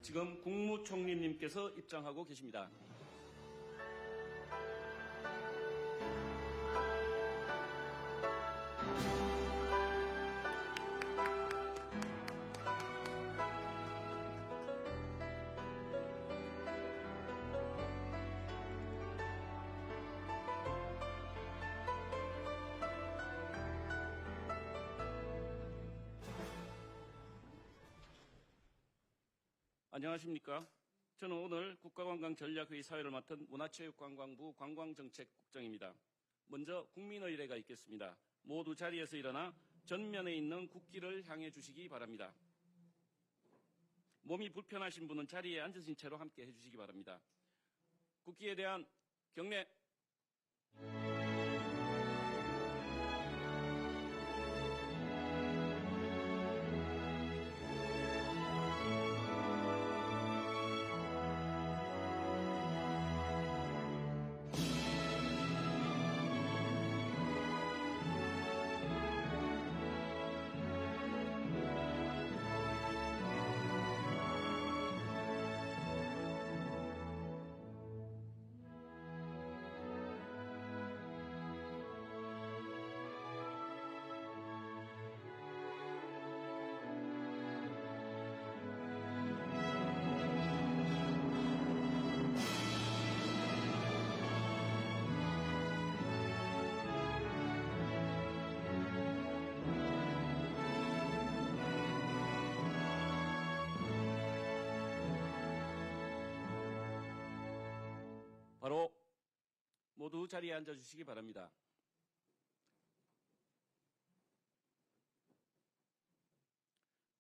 지금 국무총리님께서 입장하고 계십니다. 안녕하십니까. 저는 오늘 국가관광전략회의 사회를 맡은 문화체육관광부 관광정책국장입니다. 먼저 국민의례가 있겠습니다. 모두 자리에서 일어나 전면에 있는 국기를 향해 주시기 바랍니다. 몸이 불편하신 분은 자리에 앉으신 채로 함께 해주시기 바랍니다. 국기에 대한 경례. 바로 모두 자리에 앉아주시기 바랍니다.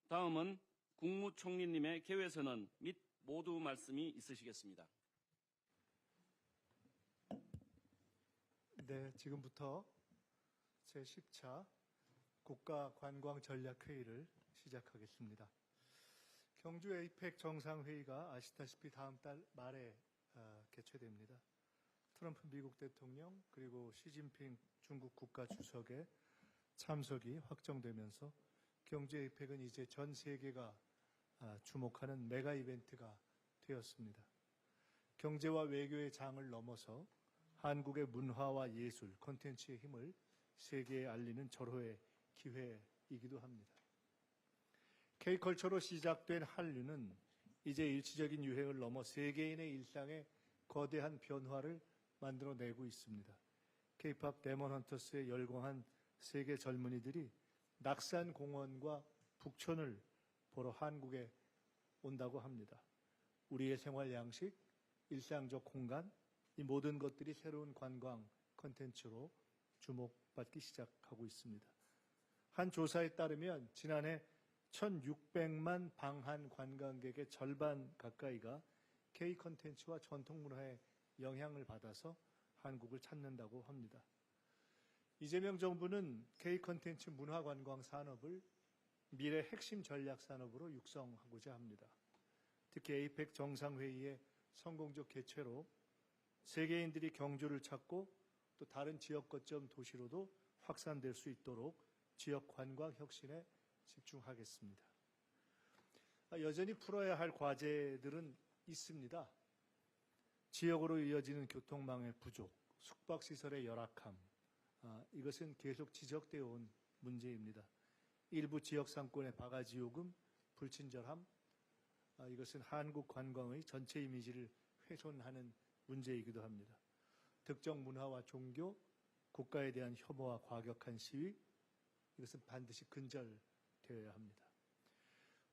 다음은 국무총리님의 개회선언 및 모두 말씀이 있으시겠습니다. 네, 지금부터 제10차 국가관광전략회의를 시작하겠습니다. 경주 에이펙 정상회의가 아시다시피 다음 달 말에 개최됩니다. 트럼프 미국 대통령 그리고 시진핑 중국 국가주석의 참석이 확정되면서 경주 에이펙은 이제 전 세계가 주목하는 메가 이벤트가 되었습니다. 경제와 외교의 장을 넘어서 한국의 문화와 예술, 콘텐츠의 힘을 세계에 알리는 절호의 기회이기도 합니다. K컬처로 시작된 한류는 이제 일시적인 유행을 넘어 세계인의 일상에 거대한 변화를 만들어내고 있습니다. K-팝 데몬 헌터스에 열광한 세계 젊은이들이 낙산공원과 북촌을 보러 한국에 온다고 합니다. 우리의 생활 양식, 일상적 공간, 이 모든 것들이 새로운 관광 콘텐츠로 주목받기 시작하고 있습니다. 한 조사에 따르면 지난해 1,600만 방한 관광객의 절반 가까이가 K 콘텐츠와 전통 문화의 영향을 받아서 한국을 찾는다고 합니다. 이재명 정부는 K 콘텐츠 문화 관광 산업을 미래 핵심 전략 산업으로 육성하고자 합니다. 특히 에이펙 정상회의의 성공적 개최로 세계인들이 경주를 찾고 또 다른 지역 거점 도시로도 확산될 수 있도록 지역 관광 혁신에 집중하겠습니다. 여전히 풀어야 할 과제들은 있습니다. 지역으로 이어지는 교통망의 부족, 숙박시설의 열악함, 이것은 계속 지적되어 온 문제입니다. 일부 지역 상권의 바가지 요금, 불친절함, 이것은 한국 관광의 전체 이미지를 훼손하는 문제이기도 합니다. 특정 문화와 종교, 국가에 대한 혐오와 과격한 시위, 이것은 반드시 근절되어야 합니다.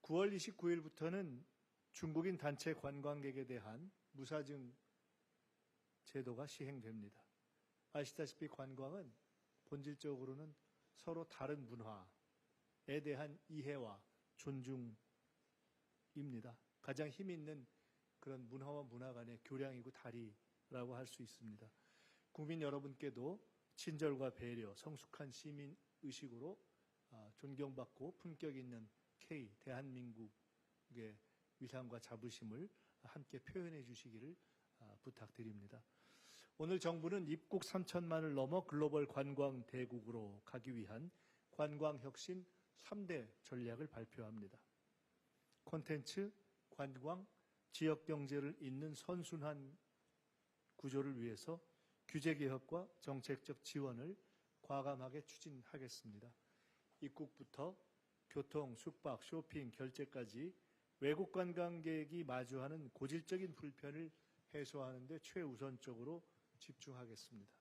9월 29일부터는 중국인 단체 관광객에 대한 무사증 제도가 시행됩니다. 아시다시피 관광은 본질적으로는 서로 다른 문화에 대한 이해와 존중입니다. 가장 힘 있는 그런 문화와 문화 간의 교량이고 다리라고 할 수 있습니다. 국민 여러분께도 친절과 배려, 성숙한 시민 의식으로 존경받고 품격 있는 K, 대한민국의 위상과 자부심을 함께 표현해 주시기를 부탁드립니다. 오늘 정부는 입국 3천만을 넘어 글로벌 관광 대국으로 가기 위한 관광 혁신 3대 전략을 발표합니다. 콘텐츠, 관광, 지역 경제를 잇는 선순환 구조를 위해서 규제 개혁과 정책적 지원을 과감하게 추진하겠습니다. 입국부터 교통, 숙박, 쇼핑, 결제까지 외국 관광객이 마주하는 고질적인 불편을 해소하는 데 최우선적으로 집중하겠습니다.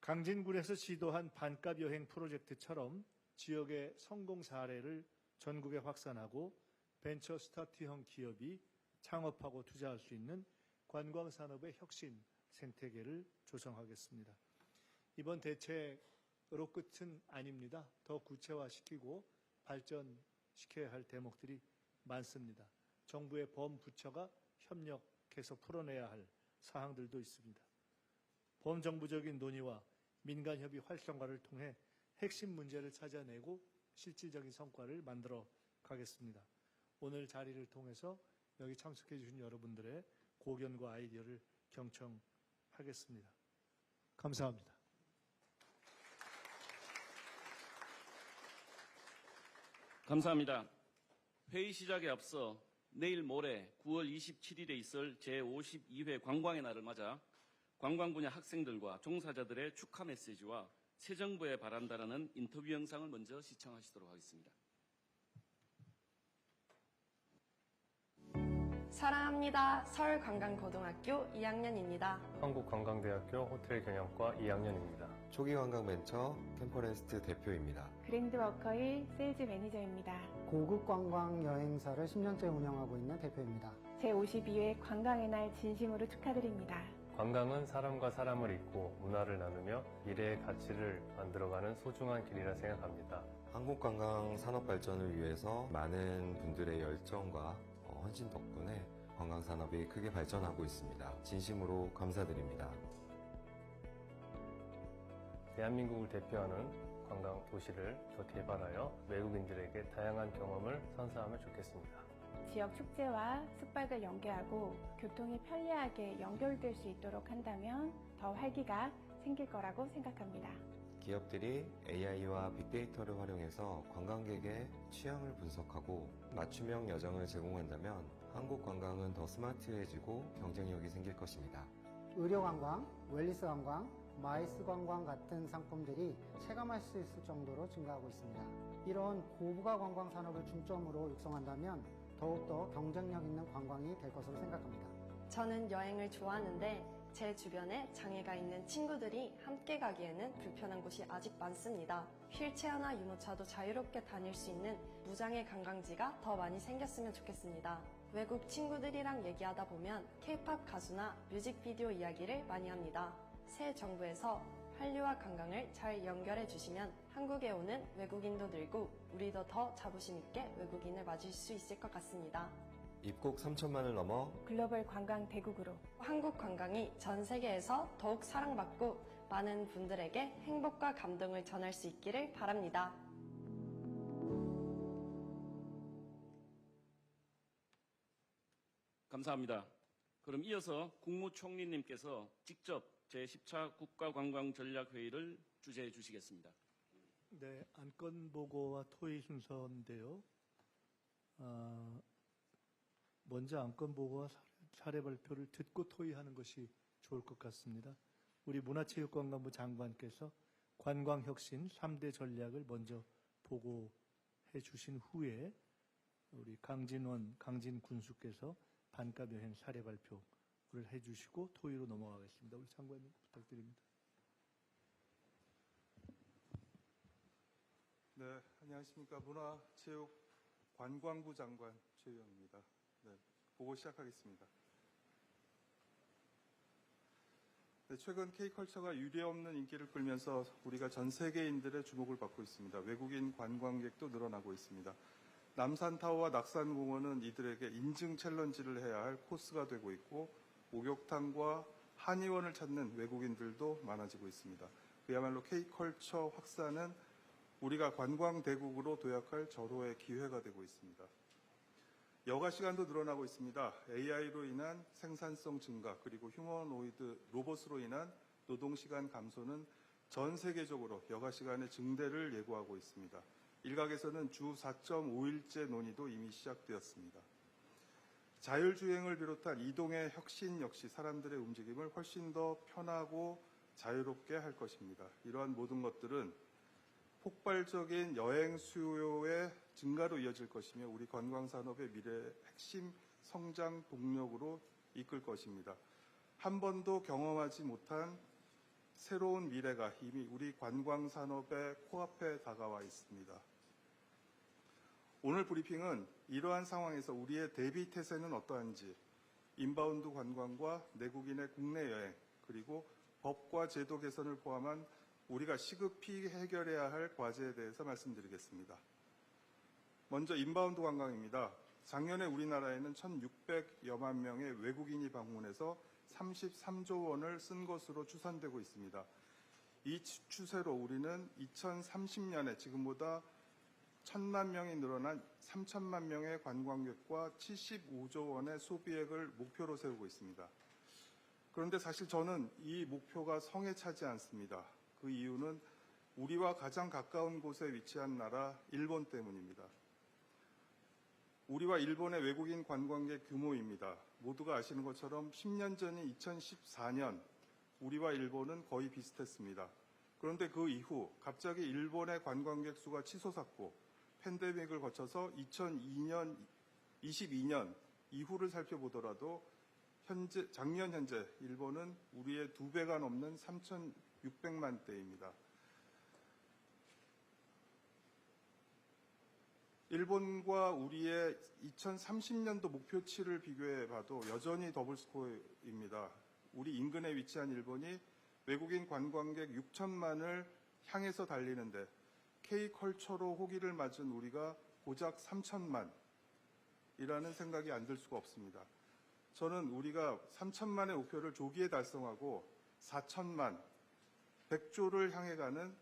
강진군에서 시도한 반값 여행 프로젝트처럼 지역의 성공 사례를 전국에 확산하고 벤처 스타트형 기업이 창업하고 투자할 수 있는 관광산업의 혁신 생태계를 조성하겠습니다. 이번 대책으로 끝은 아닙니다. 더 구체화시키고 발전시켜야 할 대목들이 많습니다. 정부의 범부처가 협력해서 풀어내야 할 사항들도 있습니다. 범정부적인 논의와 민간협의 활성화를 통해 핵심 문제를 찾아내고 실질적인 성과를 만들어 가겠습니다. 오늘 자리를 통해서 여기 참석해 주신 여러분들의 고견과 아이디어를 경청하겠습니다. 감사합니다. 감사합니다. 회의 시작에 앞서 내일 모레 9월 27일에 있을 제52회 관광의 날을 맞아 관광 분야 학생들과 종사자들의 축하 메시지와 새 정부에 바란다라는 인터뷰 영상을 먼저 시청하시도록 하겠습니다. 사랑합니다. 서울관광고등학교 2학년입니다. 한국관광대학교 호텔경영과 2학년입니다. 초기관광벤처 캠퍼레스트 대표입니다. 그랜드워커의 세일즈 매니저입니다. 고급 관광 여행사를 10년째 운영하고 있는 대표입니다. 제52회 관광의 날 진심으로 축하드립니다. 관광은 사람과 사람을 잇고 문화를 나누며 미래의 가치를 만들어가는 소중한 길이라 생각합니다. 한국관광 산업 발전을 위해서 많은 분들의 열정과 헌신 덕분에 관광산업이 크게 발전하고 있습니다. 진심으로 감사드립니다. 대한민국을 대표하는 관광 도시를 더 개발하여 외국인들에게 다양한 경험을 선사하면 좋겠습니다. 지역 축제와 숙박을 연계하고 교통이 편리하게 연결될 수 있도록 한다면 더 활기가 생길 거라고 생각합니다. 기업들이 AI와 빅데이터를 활용해서 관광객의 취향을 분석하고 맞춤형 여정을 제공한다면 한국 관광은 더 스마트해지고 경쟁력이 생길 것입니다. 의료관광, 웰니스관광, 마이스관광 같은 상품들이 체감할 수 있을 정도로 증가하고 있습니다. 이런 고부가 관광 산업을 중점으로 육성한다면 더욱더 경쟁력 있는 관광이 될 것으로 생각합니다. 저는 여행을 좋아하는데 제 주변에 장애가 있는 친구들이 함께 가기에는 불편한 곳이 아직 많습니다. 휠체어나 유모차도 자유롭게 다닐 수 있는 무장애 관광지가 더 많이 생겼으면 좋겠습니다. 외국 친구들이랑 얘기하다 보면 K-POP 가수나 뮤직비디오 이야기를 많이 합니다. 새 정부에서 한류와 관광을 잘 연결해 주시면 한국에 오는 외국인도 늘고 우리도 더 자부심 있게 외국인을 맞을 수 있을 것 같습니다. 입국 3천만을 넘어 글로벌 관광 대국으로 한국 관광이 전 세계에서 더욱 사랑받고 많은 분들에게 행복과 감동을 전할 수 있기를 바랍니다. 감사합니다. 그럼 이어서 국무총리님께서 직접 제10차 국가관광전략회의를 주재해 주시겠습니다. 네, 안건보고와 토의 순서인데요. 먼저 안건보고와 사례 발표를 듣고 토의하는 것이 좋을 것 같습니다. 우리 문화체육관광부 장관께서 관광혁신 3대 전략을 먼저 보고해 주신 후에 우리 강진 군수께서 반값여행 사례 발표를 해주시고 토의로 넘어가겠습니다. 우리 장관님 부탁드립니다. 네, 안녕하십니까. 문화체육관광부 장관 최유영입니다. 네, 보고 시작하겠습니다. 네, 최근 K컬처가 유례없는 인기를 끌면서 우리가 전 세계인들의 주목을 받고 있습니다. 외국인 관광객도 늘어나고 있습니다. 남산타워와 낙산공원은 이들에게 인증 챌린지를 해야 할 코스가 되고 있고 목욕탕과 한의원을 찾는 외국인들도 많아지고 있습니다. 그야말로 K컬처 확산은 우리가 관광 대국으로 도약할 절호의 기회가 되고 있습니다. 여가 시간도 늘어나고 있습니다. AI로 인한 생산성 증가 그리고 휴머노이드 로봇으로 인한 노동시간 감소는 전 세계적으로 여가 시간의 증대를 예고하고 있습니다. 일각에서는 주 4.5일제 논의도 이미 시작되었습니다. 자율주행을 비롯한 이동의 혁신 역시 사람들의 움직임을 훨씬 더 편하고 자유롭게 할 것입니다. 이러한 모든 것들은 폭발적인 여행 수요의 증가로 이어질 것이며 우리 관광산업의 미래의 핵심 성장 동력으로 이끌 것입니다. 한 번도 경험하지 못한 새로운 미래가 이미 우리 관광산업의 코앞에 다가와 있습니다. 오늘 브리핑은 이러한 상황에서 우리의 대비 태세는 어떠한지, 인바운드 관광과 내국인의 국내 여행, 그리고 법과 제도 개선을 포함한 우리가 시급히 해결해야 할 과제에 대해서 말씀드리겠습니다. 먼저 인바운드 관광입니다. 작년에 우리나라에는 1,600여만 명의 외국인이 방문해서 33조 원을 쓴 것으로 추산되고 있습니다. 이 추세로 우리는 2030년에 지금보다 1,000만 명이 늘어난 3천만 명의 관광객과 75조 원의 소비액을 목표로 세우고 있습니다. 그런데 사실 저는 이 목표가 성에 차지 않습니다. 그 이유는 우리와 가장 가까운 곳에 위치한 나라 일본 때문입니다. 우리와 일본의 외국인 관광객 규모입니다. 모두가 아시는 것처럼 10년 전인 2014년 우리와 일본은 거의 비슷했습니다. 그런데 그 이후 갑자기 일본의 관광객 수가 치솟았고 팬데믹을 거쳐서 2022년 이후를 살펴보더라도 작년 현재 일본은 우리의 2배가 넘는 3,600만 대입니다. 일본과 우리의 2030년도 목표치를 비교해 봐도 여전히 더블 스코어입니다. 우리 인근에 위치한 일본이 외국인 관광객 6천만을 향해서 달리는데 K컬처로 호기를 맞은 우리가 고작 3천만이라는 생각이 안 들 수가 없습니다. 저는 우리가 3천만의 목표를 조기에 달성하고 4천만, 100조를 향해 가는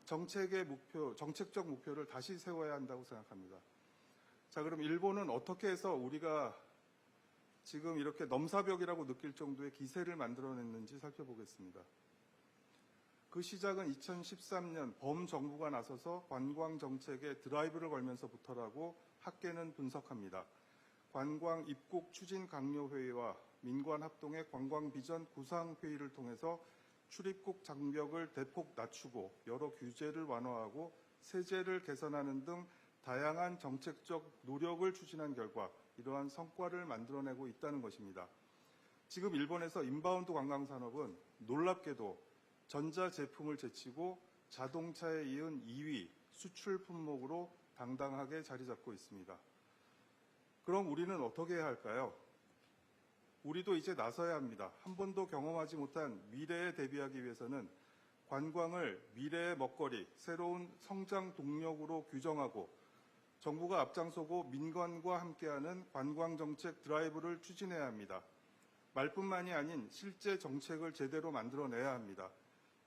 정책적 목표를 다시 세워야 한다고 생각합니다. 자, 그럼 일본은 어떻게 해서 우리가 지금 이렇게 넘사벽이라고 느낄 정도의 기세를 만들어냈는지 살펴보겠습니다. 그 시작은 2013년 범정부가 나서서 관광정책에 드라이브를 걸면서부터라고 학계는 분석합니다. 관광 입국 추진 강요회의와 민관합동의 관광비전 구상회의를 통해서 출입국 장벽을 대폭 낮추고 여러 규제를 완화하고 세제를 개선하는 등 다양한 정책적 노력을 추진한 결과 이러한 성과를 만들어내고 있다는 것입니다. 지금 일본에서 인바운드 관광산업은 놀랍게도 전자제품을 제치고 자동차에 이은 2위 수출 품목으로 당당하게 자리 잡고 있습니다. 그럼 우리는 어떻게 해야 할까요? 우리도 이제 나서야 합니다. 한 번도 경험하지 못한 미래에 대비하기 위해서는 관광을 미래의 먹거리, 새로운 성장 동력으로 규정하고 정부가 앞장서고 민관과 함께하는 관광정책 드라이브를 추진해야 합니다. 말뿐만이 아닌 실제 정책을 제대로 만들어내야 합니다.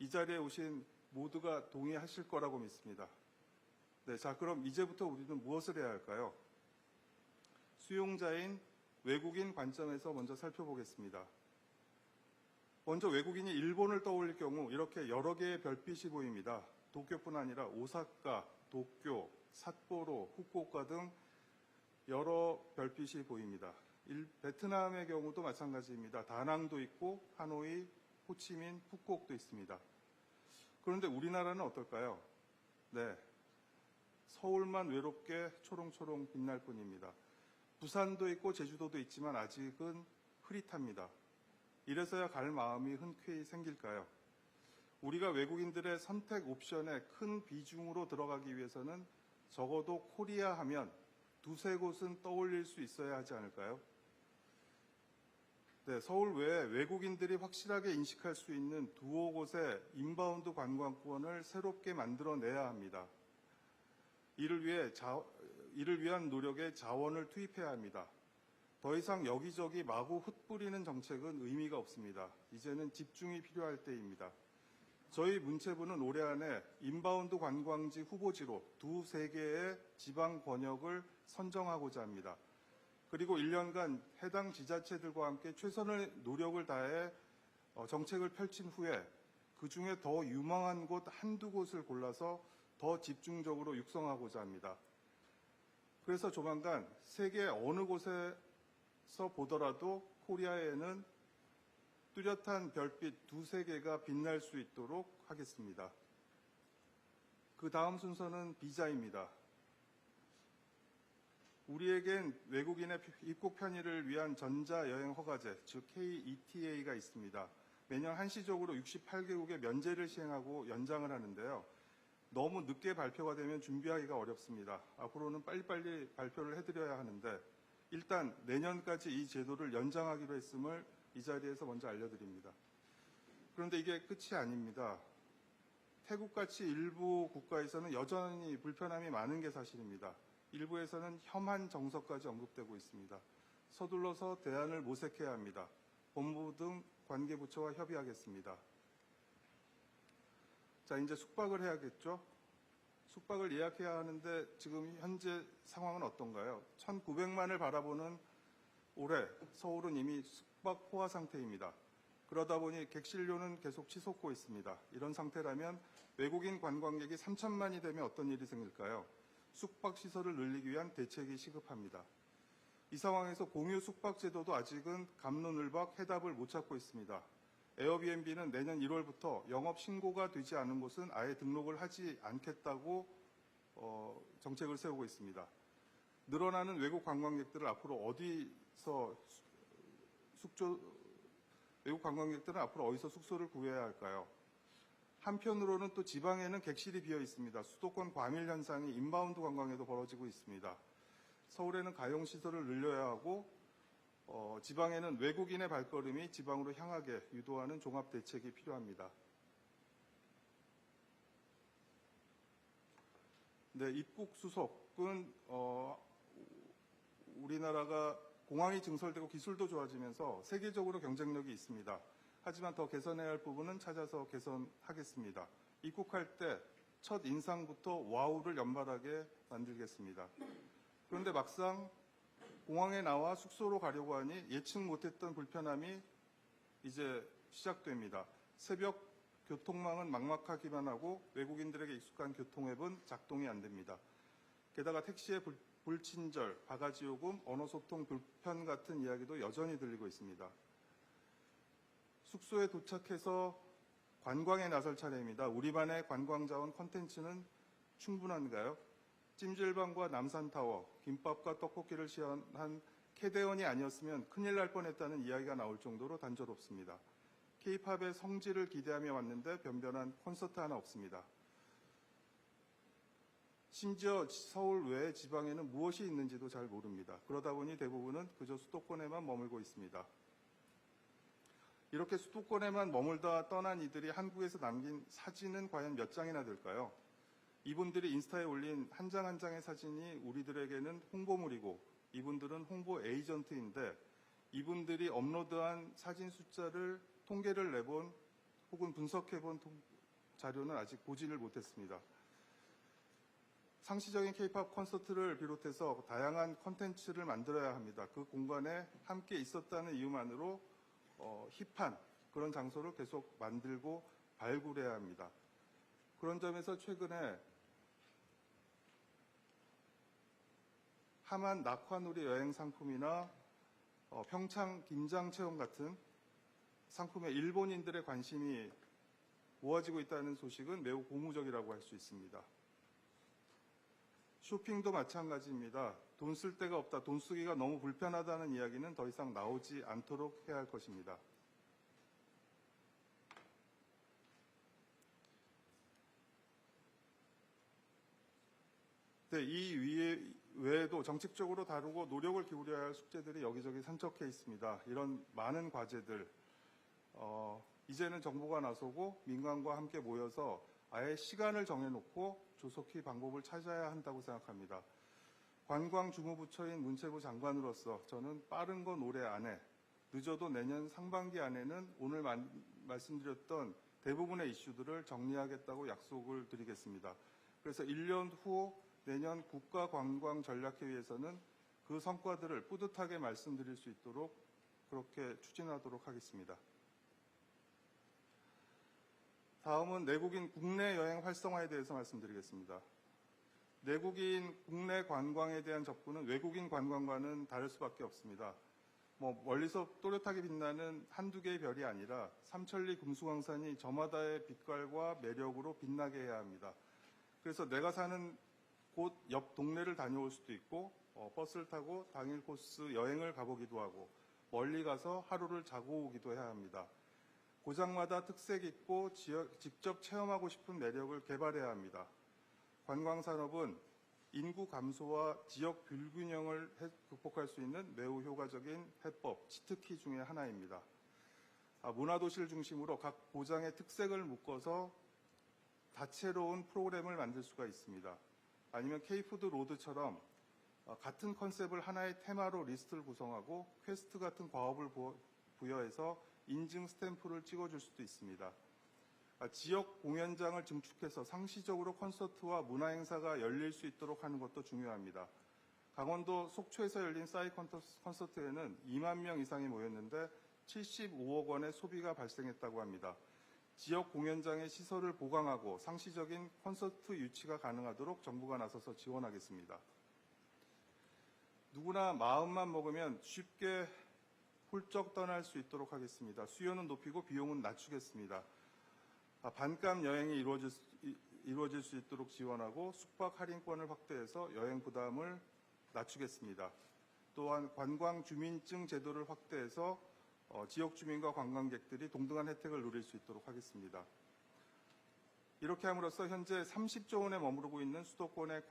이 자리에 오신 모두가 동의하실 거라고 믿습니다. 네, 자, 그럼 이제부터 우리는 무엇을 해야 할까요? 수용자인 외국인 관점에서 먼저 살펴보겠습니다. 먼저 외국인이 일본을 떠올릴 경우 이렇게 여러 개의 별빛이 보입니다. 도쿄뿐 아니라 오사카, 도쿄, 삿포로, 후쿠오카 등 여러 별빛이 보입니다. 베트남의 경우도 마찬가지입니다. 다낭도 있고 하노이, 호치민, 푸꾸옥도 있습니다. 그런데 우리나라는 어떨까요? 네, 서울만 외롭게 초롱초롱 빛날 뿐입니다. 부산도 있고 제주도도 있지만 아직은 흐릿합니다. 이래서야 갈 마음이 흔쾌히 생길까요? 우리가 외국인들의 선택 옵션에 큰 비중으로 들어가기 위해서는 적어도 코리아 하면 두세 곳은 떠올릴 수 있어야 하지 않을까요? 네, 서울 외에 외국인들이 확실하게 인식할 수 있는 두어 곳의 인바운드 관광권을 새롭게 만들어내야 합니다. 이를 위한 노력에 자원을 투입해야 합니다. 더 이상 여기저기 마구 흩뿌리는 정책은 의미가 없습니다. 이제는 집중이 필요할 때입니다. 저희 문체부는 올해 안에 인바운드 관광지 후보지로 2-3개의 지방 권역을 선정하고자 합니다. 그리고 1년간 해당 지자체들과 함께 최선의 노력을 다해 정책을 펼친 후에 그중에 더 유망한 곳 한두 곳을 골라서 더 집중적으로 육성하고자 합니다. 그래서 조만간 세계 어느 곳에서 보더라도 코리아에는 뚜렷한 별빛 두세 개가 빛날 수 있도록 하겠습니다. 그 다음 순서는 비자입니다. 우리에겐 외국인의 입국 편의를 위한 전자여행 허가제, 즉 KETA가 있습니다. 매년 한시적으로 68개국에 면제를 시행하고 연장을 하는데요. 너무 늦게 발표가 되면 준비하기가 어렵습니다. 앞으로는 빨리빨리 발표를 해드려야 하는데 일단 내년까지 이 제도를 연장하기로 했음을 이 자리에서 먼저 알려드립니다. 그런데 이게 끝이 아닙니다. 태국같이 일부 국가에서는 여전히 불편함이 많은 게 사실입니다. 일부에서는 혐한 정서까지 언급되고 있습니다. 서둘러서 대안을 모색해야 합니다. 법무부 등 관계부처와 협의하겠습니다. 자, 이제 숙박을 해야겠죠? 숙박을 예약해야 하는데 지금 현재 상황은 어떤가요? 1,900만을 바라보는 올해 서울은 이미 숙박 포화 상태입니다. 그러다 보니 객실료는 계속 치솟고 있습니다. 이런 상태라면 외국인 관광객이 3천만이 되면 어떤 일이 생길까요? 숙박시설을 늘리기 위한 대책이 시급합니다. 이 상황에서 공유 숙박 제도도 아직은 갑론을박 해답을 못 찾고 있습니다. 에어비앤비는 내년 1월부터 영업 신고가 되지 않은 곳은 아예 등록을 하지 않겠다고 정책을 세우고 있습니다. 늘어나는 외국 관광객들을 앞으로 외국 관광객들은 앞으로 어디서 숙소를 구해야 할까요? 한편으로는 또 지방에는 객실이 비어 있습니다. 수도권 과밀 현상이 인바운드 관광에도 벌어지고 있습니다. 서울에는 가용 시설을 늘려야 하고 지방에는 외국인의 발걸음이 지방으로 향하게 유도하는 종합 대책이 필요합니다. 네, 입국 수속은 우리나라가 공항이 증설되고 기술도 좋아지면서 세계적으로 경쟁력이 있습니다. 하지만 더 개선해야 할 부분은 찾아서 개선하겠습니다. 입국할 때 첫 인상부터 와우를 연발하게 만들겠습니다. 그런데 막상 공항에 나와 숙소로 가려고 하니 예측 못했던 불편함이 이제 시작됩니다. 새벽 교통망은 막막하기만 하고 외국인들에게 익숙한 교통앱은 작동이 안 됩니다. 게다가 택시의 불친절, 바가지요금, 언어소통 불편 같은 이야기도 여전히 들리고 있습니다. 숙소에 도착해서 관광에 나설 차례입니다. 우리만의 관광자원 콘텐츠는 충분한가요? 찜질방과 남산타워, 김밥과 떡볶이를 시연한 캐대원이 아니었으면 큰일 날 뻔했다는 이야기가 나올 정도로 단조롭습니다. K-팝의 성지를 기대하며 왔는데 변변한 콘서트 하나 없습니다. 심지어 서울 외 지방에는 무엇이 있는지도 잘 모릅니다. 그러다 보니 대부분은 그저 수도권에만 머물고 있습니다. 이렇게 수도권에만 머물다 떠난 이들이 한국에서 남긴 사진은 과연 몇 장이나 될까요? 이분들이 인스타에 올린 한 장 한 장의 사진이 우리들에게는 홍보물이고 이분들은 홍보 에이전트인데 이분들이 업로드한 사진 숫자를 통계를 내본 혹은 분석해본 자료는 아직 보지를 못했습니다. 상시적인 K-팝 콘서트를 비롯해서 다양한 콘텐츠를 만들어야 합니다. 그 공간에 함께 있었다는 이유만으로 힙한 그런 장소를 계속 만들고 발굴해야 합니다. 그런 점에서 최근에 하만 낙화놀이 여행 상품이나 평창 김장 체험 같은 상품에 일본인들의 관심이 모아지고 있다는 소식은 매우 고무적이라고 할 수 있습니다. 쇼핑도 마찬가지입니다. 돈 쓸 데가 없다, 돈 쓰기가 너무 불편하다는 이야기는 더 이상 나오지 않도록 해야 할 것입니다. 네, 이 외에도 정책적으로 다루고 노력을 기울여야 할 숙제들이 여기저기 산적해 있습니다. 이런 많은 과제들, 이제는 정부가 나서고 민간과 함께 모여서 아예 시간을 정해놓고 조속히 방법을 찾아야 한다고 생각합니다. 관광주무부처인 문체부 장관으로서 저는 빠른 건 올해 안에, 늦어도 내년 상반기 안에는 오늘 말씀드렸던 대부분의 이슈들을 정리하겠다고 약속을 드리겠습니다. 그래서 1년 후 내년 국가관광전략회의에서는 그 성과들을 뿌듯하게 말씀드릴 수 있도록 그렇게 추진하도록 하겠습니다. 다음은 내국인 국내 여행 활성화에 대해서 말씀드리겠습니다. 내국인 국내 관광에 대한 접근은 외국인 관광과는 다를 수밖에 없습니다. 멀리서 또렷하게 빛나는 한두 개의 별이 아니라 삼천리 금수강산이 저마다의 빛깔과 매력으로 빛나게 해야 합니다. 그래서 내가 사는 곳 옆 동네를 다녀올 수도 있고 버스를 타고 당일 코스 여행을 가보기도 하고 멀리 가서 하루를 자고 오기도 해야 합니다. 고장마다 특색 있고 직접 체험하고 싶은 매력을 개발해야 합니다. 관광산업은 인구 감소와 지역 불균형을 극복할 수 있는 매우 효과적인 해법, 치트키 중의 하나입니다. 문화도시를 중심으로 각 고장의 특색을 묶어서 다채로운 프로그램을 만들 수가 있습니다. 아니면 K푸드 로드처럼 같은 컨셉을 하나의 테마로 리스트를 구성하고 퀘스트 같은 과업을 부여해서 인증 스탬프를 찍어줄 수도 있습니다. 지역 공연장을 증축해서 상시적으로 콘서트와 문화행사가 열릴 수 있도록 하는 것도 중요합니다. 강원도 속초에서 열린 싸이 콘서트에는 2만 명 이상이 모였는데 75억 원의 소비가 발생했다고 합니다. 지역 공연장의 시설을 보강하고 상시적인 콘서트 유치가 가능하도록 정부가 나서서 지원하겠습니다. 누구나 마음만 먹으면 쉽게 훌쩍 떠날 수 있도록 하겠습니다. 수요는 높이고 비용은 낮추겠습니다. 반값 여행이 이루어질 수 있도록 지원하고 숙박 할인권을 확대해서 여행 부담을 낮추겠습니다. 또한 관광 주민증 제도를 확대해서 지역 주민과 관광객들이 동등한 혜택을 누릴 수 있도록 하겠습니다. 이렇게 함으로써 현재 30조 원에 머무르고 있는 수도권의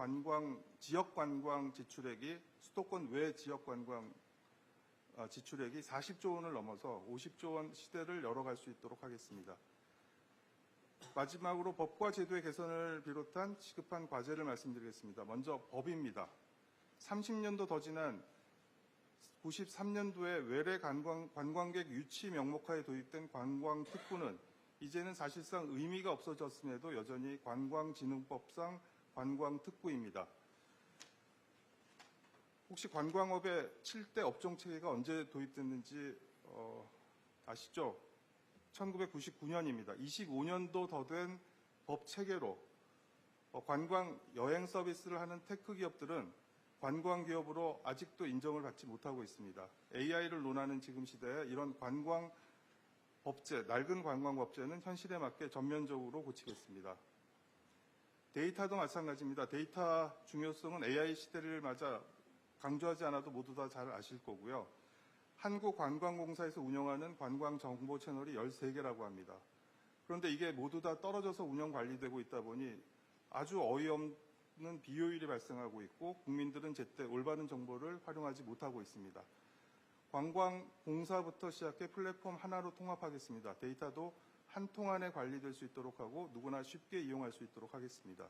지역 관광 지출액이 수도권 외 지역 관광 지출액이 40조 원을 넘어서 50조 원 시대를 열어갈 수 있도록 하겠습니다. 마지막으로 법과 제도의 개선을 비롯한 시급한 과제를 말씀드리겠습니다. 먼저 법입니다. 30년도 더 지난 93년도에 외래 관광객 유치 명목하에 도입된 관광특구는 이제는 사실상 의미가 없어졌음에도 여전히 관광진흥법상 관광특구입니다. 혹시 관광업의 7대 업종체계가 언제 도입됐는지 아시죠? 1999년입니다. 25년도 더 된 법체계로 관광 여행 서비스를 하는 테크 기업들은 관광기업으로 아직도 인정을 받지 못하고 있습니다. AI를 논하는 지금 시대에 이런 관광 법제, 낡은 관광 법제는 현실에 맞게 전면적으로 고치겠습니다. 데이터도 마찬가지입니다. 데이터 중요성은 AI 시대를 맞아 강조하지 않아도 모두 다 잘 아실 거고요. 한국관광공사에서 운영하는 관광정보 채널이 13개라고 합니다. 그런데 이게 모두 다 떨어져서 운영 관리되고 있다 보니 아주 어이없는 비효율이 발생하고 있고 국민들은 제때 올바른 정보를 활용하지 못하고 있습니다. 관광공사부터 시작해 플랫폼 하나로 통합하겠습니다. 데이터도 한 통 안에 관리될 수 있도록 하고 누구나 쉽게 이용할 수 있도록 하겠습니다.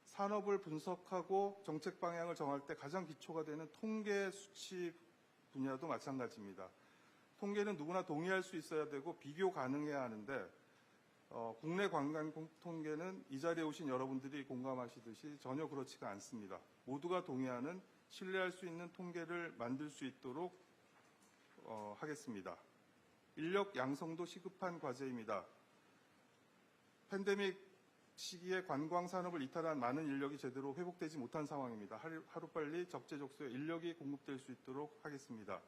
산업을 분석하고 정책 방향을 정할 때 가장 기초가 되는 통계 수치 분야도 마찬가지입니다. 통계는 누구나 동의할 수 있어야 되고 비교 가능해야 하는데 국내 관광 통계는 이 자리에 오신 여러분들이 공감하시듯이 전혀 그렇지가 않습니다. 모두가 동의하는 신뢰할 수 있는 통계를 만들 수 있도록 하겠습니다. 인력 양성도 시급한 과제입니다. 팬데믹 시기에 관광 산업을 이탈한 많은 인력이 제대로 회복되지 못한 상황입니다. 하루빨리 적재적소에 인력이 공급될 수 있도록 하겠습니다.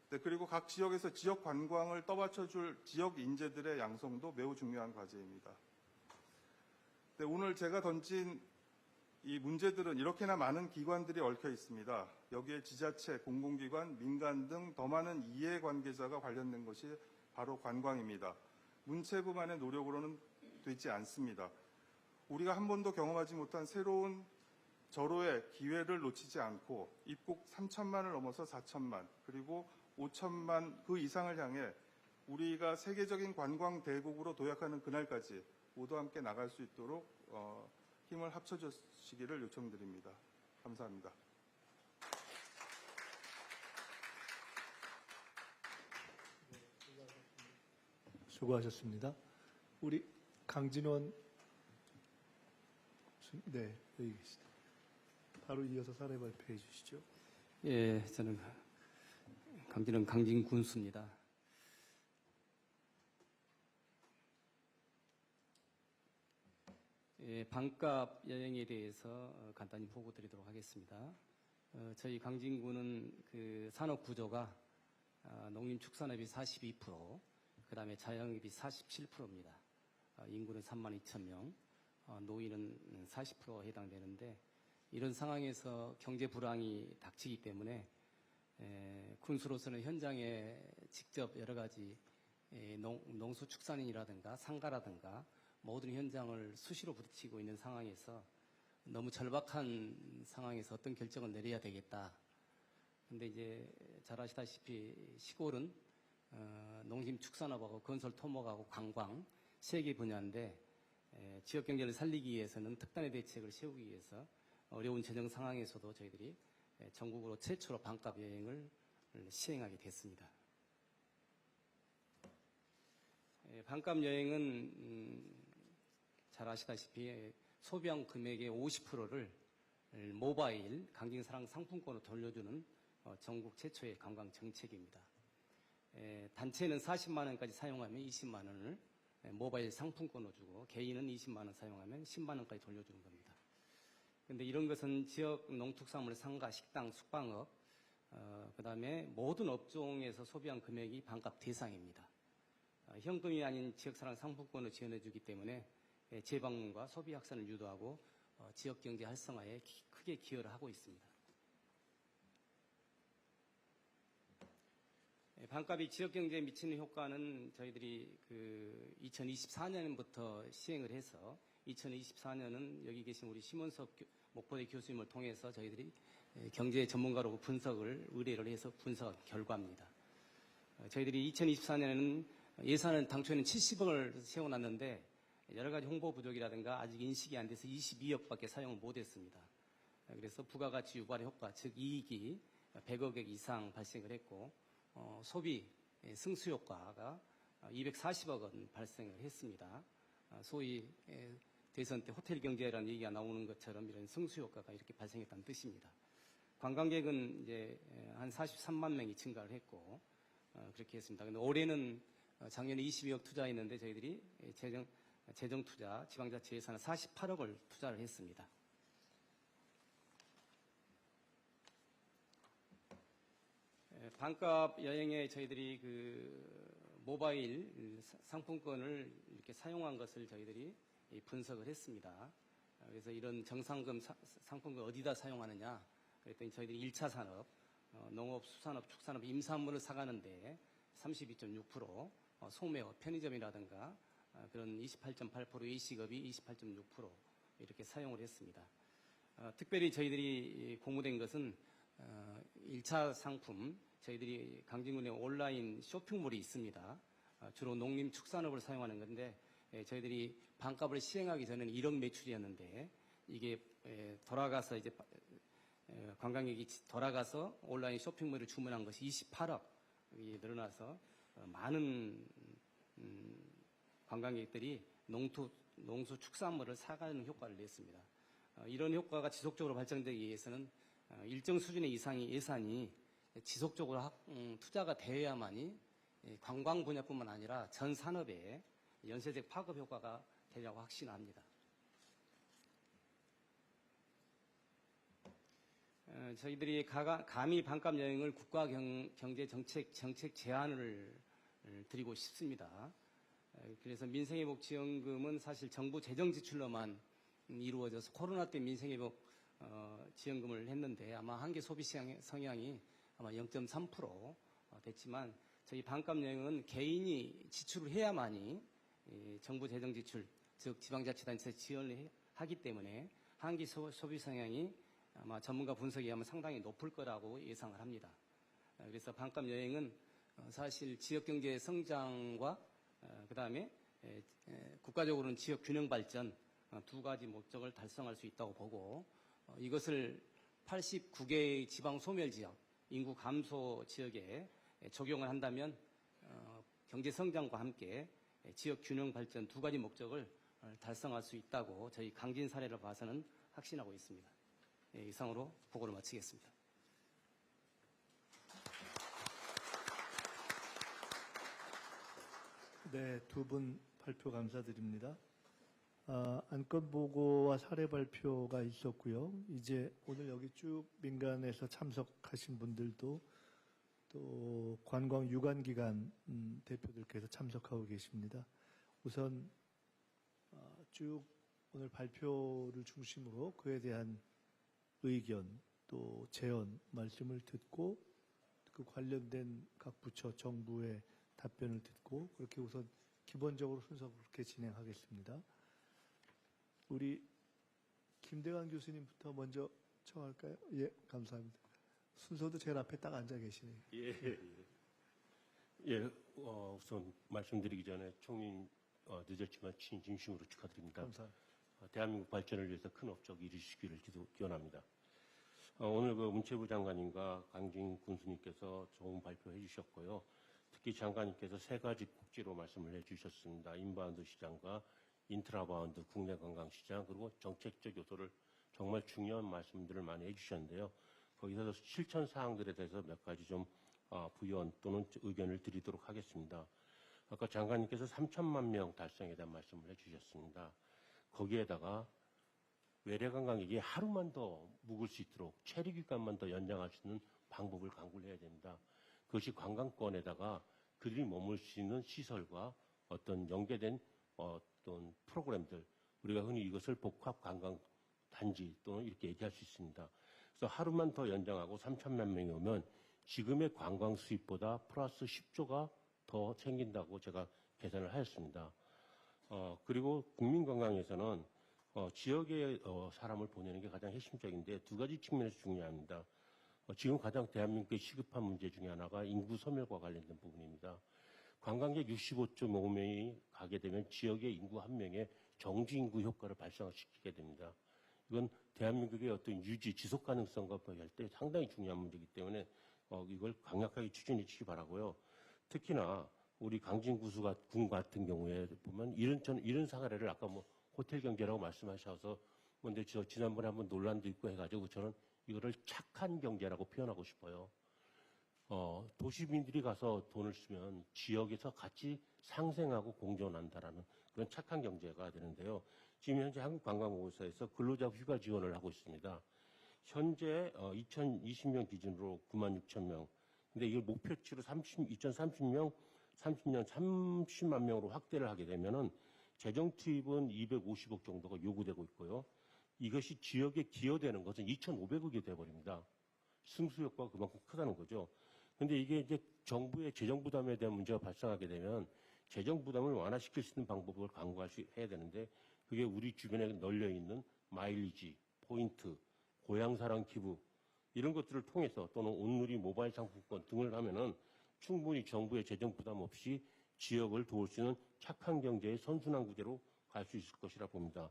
네, 그리고 각 지역에서 지역 관광을 떠받쳐줄 지역 인재들의 양성도 매우 중요한 과제입니다. 네, 오늘 제가 던진 이 문제들은 이렇게나 많은 기관들이 얽혀 있습니다. 여기에 지자체, 공공기관, 민간 등 더 많은 이해관계자가 관련된 것이 바로 관광입니다. 문체부만의 노력으로는 되지 않습니다. 우리가 한 번도 경험하지 못한 새로운 절호의 기회를 놓치지 않고 입국 3천만을 넘어서 4천만 그리고 5천만 그 이상을 향해 우리가 세계적인 관광 대국으로 도약하는 그날까지 모두 함께 나갈 수 있도록 힘을 합쳐주시기를 요청드립니다. 감사합니다. 수고하셨습니다. 우리 강진원 네, 여기 계시다. 바로 이어서 사례 발표해 주시죠. 예, 저는 강진은 강진군수입니다. 반값 여행에 대해서 간단히 보고 드리도록 하겠습니다. 저희 강진군은 그 산업 구조가 농림축산업이 42%, 그 다음에 자영업이 47%입니다. 인구는 32,000명, 노인은 40%가 해당되는데, 이런 상황에서 경제 불황이 닥치기 때문에 군수로서는 현장에 직접 여러 가지 농수축산인이라든가 상가라든가 모든 현장을 수시로 부딪히고 있는 상황에서 너무 절박한 상황에서 어떤 결정을 내려야 되겠다. 근데 이제 잘 아시다시피 시골은 농림축산업하고 건설토목하고 관광 세 개 분야인데 지역 경제를 살리기 위해서는 특단의 대책을 세우기 위해서 어려운 재정 상황에서도 저희들이 전국으로 최초로 반값 여행을 시행하게 됐습니다. 반값 여행은 잘 아시다시피 소비한 금액의 50%를 모바일 강진사랑 상품권으로 돌려주는 전국 최초의 관광 정책입니다. 단체는 40만 원까지 사용하면 20만 원을 모바일 상품권으로 주고 개인은 20만 원 사용하면 10만 원까지 돌려주는 겁니다. 그런데 이런 것은 지역 농특산물 상가, 식당, 숙박업, 그다음에 모든 업종에서 소비한 금액이 반값 대상입니다. 현금이 아닌 지역사랑 상품권을 지원해주기 때문에 재방문과 소비 확산을 유도하고 지역 경제 활성화에 크게 기여를 하고 있습니다. 반값이 지역 경제에 미치는 효과는 저희들이 그 2024년부터 시행을 해서 2024년은 여기 계신 우리 심원석 목포대 교수님을 통해서 저희들이 경제 전문가로 분석을 의뢰를 해서 분석한 결과입니다. 저희들이 2024년에는 예산은 당초에는 70억을 세워놨는데 여러 가지 홍보 부족이라든가 아직 인식이 안 돼서 22억밖에 사용을 못했습니다. 그래서 부가가치 유발 효과, 즉 이익이 100억 이상 발생을 했고 소비 승수 효과가 240억 원 발생을 했습니다. 소위 대선 때 호텔 경제라는 얘기가 나오는 것처럼 이런 승수 효과가 이렇게 발생했다는 뜻입니다. 관광객은 이제 한 43만 명이 증가를 했고 그렇게 했습니다. 근데 올해는 작년에 22억 투자했는데 저희들이 재정 투자, 지방자치 예산은 48억을 투자를 했습니다. 반값 여행에 저희들이 그 모바일 상품권을 이렇게 사용한 것을 저희들이 분석을 했습니다. 그래서 이런 정상금 상품권 어디다 사용하느냐? 그랬더니 저희들이 1차 산업, 농업, 수산업, 축산업, 임산물을 사가는데 32.6%, 소매업, 편의점이라든가 그런 28.8%, 외식업이 28.6% 이렇게 사용을 했습니다. 특별히 저희들이 공모된 것은 1차 상품, 저희들이 강진군에 온라인 쇼핑몰이 있습니다. 주로 농림축산업을 사용하는 건데 저희들이 반값을 시행하기 전에는 1억 매출이었는데 이게 돌아가서 이제 관광객이 돌아가서 온라인 쇼핑몰을 주문한 것이 28억이 늘어나서 많은 관광객들이 농수축산물을 사가는 효과를 냈습니다. 이런 효과가 지속적으로 발전되기 위해서는 일정 수준의 이상의 예산이 지속적으로 투자가 되어야만이 관광 분야뿐만 아니라 전 산업에 연쇄적 파급 효과가 되려고 확신합니다. 저희들이 감히 반값 여행을 국가 경제 정책 제안을 드리고 싶습니다. 그래서 민생회복지원금은 사실 정부 재정 지출로만 이루어져서 코로나 때 민생회복 지원금을 했는데 아마 한계 소비 성향이 아마 0.3% 됐지만 저희 반값 여행은 개인이 지출을 해야만이 정부 재정 지출, 즉 지방자치단체 지원을 하기 때문에 한계 소비 성향이 아마 전문가 분석에 의하면 상당히 높을 거라고 예상을 합니다. 그래서 반값 여행은 사실 지역경제 성장과 그 다음에 국가적으로는 지역 균형 발전 두 가지 목적을 달성할 수 있다고 보고 이것을 89개의 지방 소멸 지역, 인구 감소 지역에 적용을 한다면 경제 성장과 함께 지역 균형 발전 두 가지 목적을 달성할 수 있다고 저희 강진 사례를 봐서는 확신하고 있습니다. 이상으로 보고를 마치겠습니다. 네, 두 분 발표 감사드립니다. 안건 보고와 사례 발표가 있었고요. 이제 오늘 여기 쭉 민간에서 참석하신 분들도 또 관광 유관기관 대표들께서 참석하고 계십니다. 우선 쭉 오늘 발표를 중심으로 그에 대한 의견 또 제언 말씀을 듣고 그 관련된 각 부처 정부의 답변을 듣고 그렇게 우선 기본적으로 순서 그렇게 진행하겠습니다. 우리 김대관 교수님부터 먼저 청할까요? 예, 감사합니다. 순서도 제일 앞에 딱 앉아 계시네요. 우선 말씀드리기 전에 총리 늦었지만 진심으로 축하드립니다. 감사합니다. 대한민국 발전을 위해서 큰 업적 이루시기를 기원합니다. 오늘 그 문체부 장관님과 강진 군수님께서 좋은 발표해 주셨고요. 특히 장관님께서 세 가지 꼭지로 말씀을 해 주셨습니다. 인바운드 시장과 인트라바운드 국내 관광 시장 그리고 정책적 요소를 정말 중요한 말씀들을 많이 해 주셨는데요. 거기서 실천 사항들에 대해서 몇 가지 좀 부연 또는 의견을 드리도록 하겠습니다. 아까 장관님께서 3천만 명 달성에 대한 말씀을 해 주셨습니다. 거기에다가 외래 관광객이 하루만 더 묵을 수 있도록 체류 기간만 더 연장할 수 있는 방법을 강구를 해야 됩니다. 그것이 관광권에다가 그들이 머물 수 있는 시설과 어떤 연계된 어떤 프로그램들, 우리가 흔히 이것을 복합 관광 단지 또는 이렇게 얘기할 수 있습니다. 그래서 하루만 더 연장하고 3천만 명이 오면 지금의 관광 수입보다 플러스 10조가 더 생긴다고 제가 계산을 하였습니다. 그리고 국민관광에서는 지역에 사람을 보내는 게 가장 핵심적인데 두 가지 측면에서 중요합니다. 지금 가장 대한민국의 시급한 문제 중에 하나가 인구 소멸과 관련된 부분입니다. 관광객 65.5명이 가게 되면 지역의 인구 1명의 정지 인구 효과를 발생시키게 됩니다. 이건 대한민국의 어떤 유지, 지속 가능성과 할 때 상당히 중요한 문제이기 때문에 이걸 강력하게 추진해 주시기 바라고요. 특히나 우리 강진군 같은 경우에 보면 이런 사례를 아까 뭐 호텔 경제라고 말씀하셔서 근데 저 지난번에 한번 논란도 있고 해가지고 저는 이거를 착한 경제라고 표현하고 싶어요. 도시민들이 가서 돈을 쓰면 지역에서 같이 상생하고 공존한다라는 그런 착한 경제가 되는데요. 지금 현재 한국관광공사에서 근로자 휴가 지원을 하고 있습니다. 현재 2020년 기준으로 96,000명. 근데 이걸 목표치로 2030년 30만 명으로 확대를 하게 되면은 재정 투입은 250억 정도가 요구되고 있고요. 이것이 지역에 기여되는 것은 2,500억이 돼버립니다. 승수 효과가 그만큼 크다는 거죠. 근데 이게 이제 정부의 재정 부담에 대한 문제가 발생하게 되면 재정 부담을 완화시킬 수 있는 방법을 해야 되는데 그게 우리 주변에 널려 있는 마일리지, 포인트, 고향사랑 기부 이런 것들을 통해서 또는 온누리 모바일 상품권 등을 하면은 충분히 정부의 재정 부담 없이 지역을 도울 수 있는 착한 경제의 선순환 구제로 갈 수 있을 것이라 봅니다.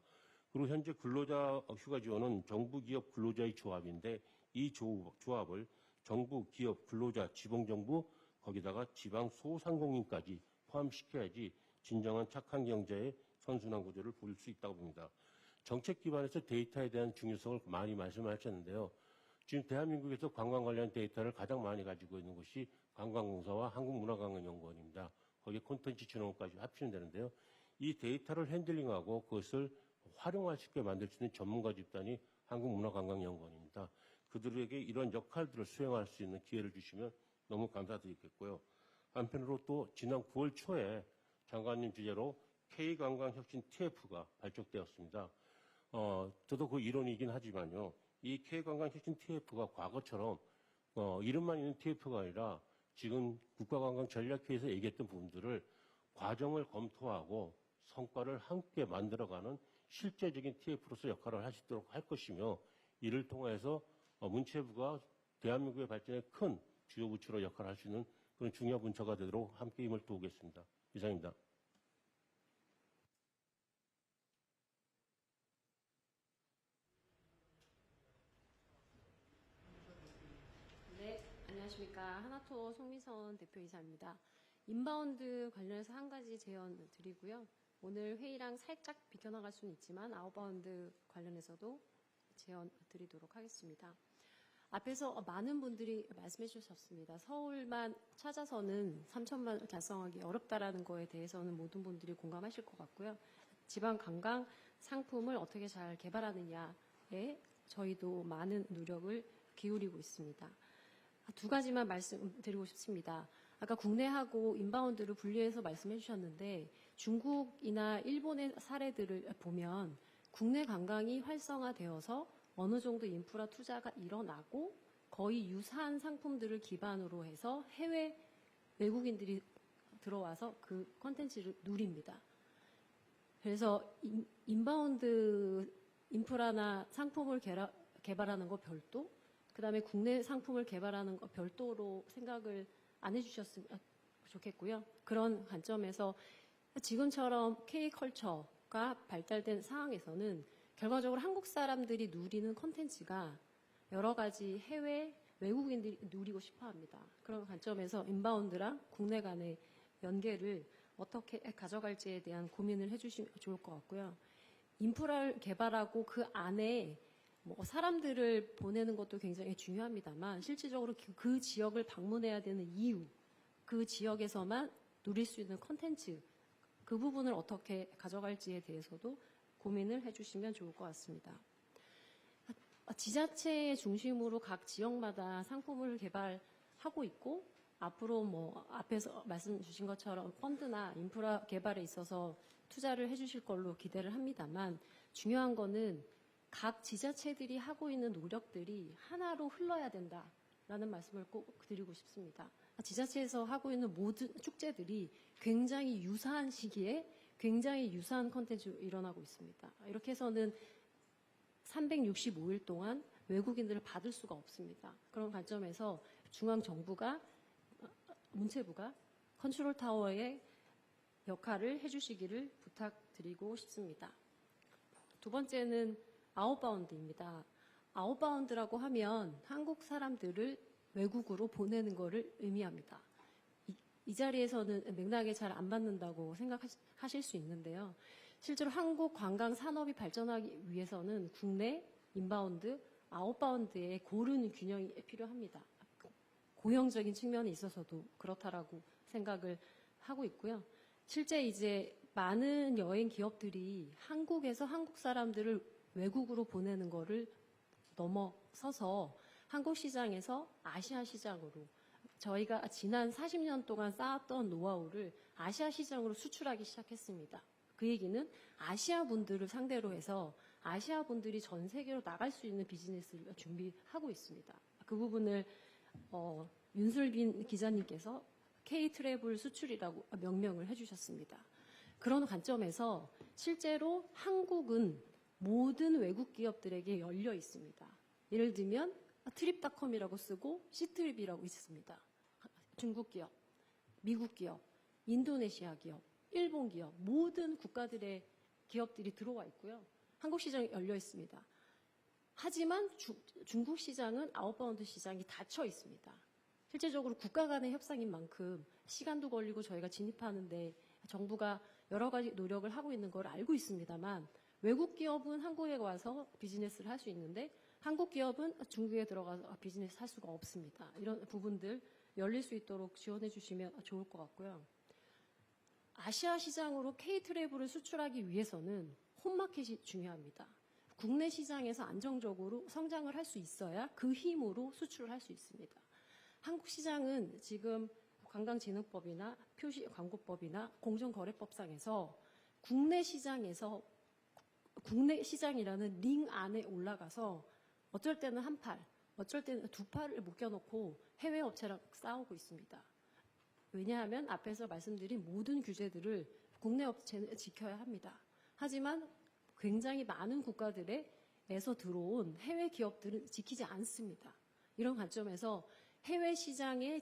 그리고 현재 근로자 휴가 지원은 정부 기업 근로자의 조합인데 이 조합을 정부 기업 근로자 지방정부 거기다가 지방 소상공인까지 포함시켜야지 진정한 착한 경제의 선순환 구조를 보일 수 있다고 봅니다. 정책 기반에서 데이터에 대한 중요성을 많이 말씀하셨는데요. 지금 대한민국에서 관광 관련 데이터를 가장 많이 가지고 있는 곳이 관광공사와 한국문화관광연구원입니다. 거기에 콘텐츠진흥원까지 합치면 되는데요. 이 데이터를 핸들링하고 그것을 활용할 수 있게 만들 수 있는 전문가 집단이 한국문화관광연구원입니다. 그들에게 이런 역할들을 수행할 수 있는 기회를 주시면 너무 감사드리겠고요. 한편으로 또 지난 9월 초에 장관님 주재로 K관광혁신 TF가 발족되었습니다. 저도 그 일원이긴 하지만요. 이 K관광혁신 TF가 과거처럼 이름만 있는 TF가 아니라 지금 국가관광전략회의에서 얘기했던 부분들을 과정을 검토하고 성과를 함께 만들어가는 실제적인 TF로서 역할을 하시도록 할 것이며 이를 통해서 문체부가 대한민국의 발전에 큰 주요 부처로 역할을 할 수 있는 그런 중요한 부처가 되도록 함께 힘을 도우겠습니다. 이상입니다. 네, 안녕하십니까. 하나투어 송미선 대표이사입니다. 인바운드 관련해서 한 가지 제언 드리고요. 오늘 회의랑 살짝 비켜나갈 수는 있지만 아웃바운드 관련해서도 제언 드리도록 하겠습니다. 앞에서 많은 분들이 말씀해 주셨습니다. 서울만 찾아서는 3천만 달성하기 어렵다라는 거에 대해서는 모든 분들이 공감하실 것 같고요. 지방 관광 상품을 어떻게 잘 개발하느냐에 저희도 많은 노력을 기울이고 있습니다. 두 가지만 말씀드리고 싶습니다. 아까 국내하고 인바운드를 분리해서 말씀해 주셨는데 중국이나 일본의 사례들을 보면 국내 관광이 활성화되어서 어느 정도 인프라 투자가 일어나고 거의 유사한 상품들을 기반으로 해서 해외 외국인들이 들어와서 그 컨텐츠를 누립니다. 그래서 인바운드 인프라나 상품을 개발하는 거 별도, 그다음에 국내 상품을 개발하는 거 별도로 생각을 안 해주셨으면 좋겠고요. 그런 관점에서 지금처럼 K컬처가 발달된 상황에서는 결과적으로 한국 사람들이 누리는 콘텐츠가 여러 가지 해외 외국인들이 누리고 싶어 합니다. 그런 관점에서 인바운드랑 국내 간의 연계를 어떻게 가져갈지에 대한 고민을 해주시면 좋을 것 같고요. 인프라를 개발하고 그 안에 뭐 사람들을 보내는 것도 굉장히 중요합니다만 실질적으로 그 지역을 방문해야 되는 이유, 그 지역에서만 누릴 수 있는 콘텐츠, 그 부분을 어떻게 가져갈지에 대해서도 고민을 해주시면 좋을 것 같습니다. 지자체 중심으로 각 지역마다 상품을 개발하고 있고 앞으로 뭐 앞에서 말씀 주신 것처럼 펀드나 인프라 개발에 있어서 투자를 해주실 걸로 기대를 합니다만 중요한 거는 각 지자체들이 하고 있는 노력들이 하나로 흘러야 된다라는 말씀을 꼭 드리고 싶습니다. 지자체에서 하고 있는 모든 축제들이 굉장히 유사한 시기에 굉장히 유사한 콘텐츠로 일어나고 있습니다. 이렇게 해서는 365일 동안 외국인들을 받을 수가 없습니다. 그런 관점에서 중앙정부가 문체부가 컨트롤 타워의 역할을 해주시기를 부탁드리고 싶습니다. 두 번째는 아웃바운드입니다. 아웃바운드라고 하면 한국 사람들을 외국으로 보내는 것을 의미합니다. 이 자리에서는 맥락에 잘 안 맞는다고 생각하실 수 있는데요. 실제로 한국 관광 산업이 발전하기 위해서는 국내 인바운드, 아웃바운드의 고른 균형이 필요합니다. 고용적인 측면에 있어서도 그렇다라고 생각을 하고 있고요. 실제 이제 많은 여행 기업들이 한국에서 한국 사람들을 외국으로 보내는 거를 넘어서서 한국 시장에서 아시아 시장으로 저희가 지난 40년 동안 쌓았던 노하우를 아시아 시장으로 수출하기 시작했습니다. 그 얘기는 아시아 분들을 상대로 해서 아시아 분들이 전 세계로 나갈 수 있는 비즈니스를 준비하고 있습니다. 그 부분을 윤슬빈 기자님께서 K-트래블 수출이라고 명명을 해주셨습니다. 그런 관점에서 실제로 한국은 모든 외국 기업들에게 열려 있습니다. 예를 들면 트립닷컴이라고 쓰고 시트립이라고 있습니다. 중국 기업, 미국 기업, 인도네시아 기업, 일본 기업, 모든 국가들의 기업들이 들어와 있고요. 한국 시장이 열려 있습니다. 하지만 중국 시장은 아웃바운드 시장이 닫혀 있습니다. 실제적으로 국가 간의 협상인 만큼 시간도 걸리고 저희가 진입하는데 정부가 여러 가지 노력을 하고 있는 걸 알고 있습니다만 외국 기업은 한국에 와서 비즈니스를 할 수 있는데 한국 기업은 중국에 들어가서 비즈니스 할 수가 없습니다. 이런 부분들 열릴 수 있도록 지원해 주시면 좋을 것 같고요. 아시아 시장으로 K-트래블을 수출하기 위해서는 홈마켓이 중요합니다. 국내 시장에서 안정적으로 성장을 할 수 있어야 그 힘으로 수출을 할 수 있습니다. 한국 시장은 지금 관광진흥법이나 표시광고법이나 공정거래법상에서 국내 시장이라는 링 안에 올라가서 어쩔 때는 한 팔, 어쩔 때는 두 팔을 묶여놓고 해외 업체랑 싸우고 있습니다. 왜냐하면 앞에서 말씀드린 모든 규제들을 국내 업체는 지켜야 합니다. 하지만 굉장히 많은 국가들에서 들어온 해외 기업들은 지키지 않습니다. 이런 관점에서 해외 시장에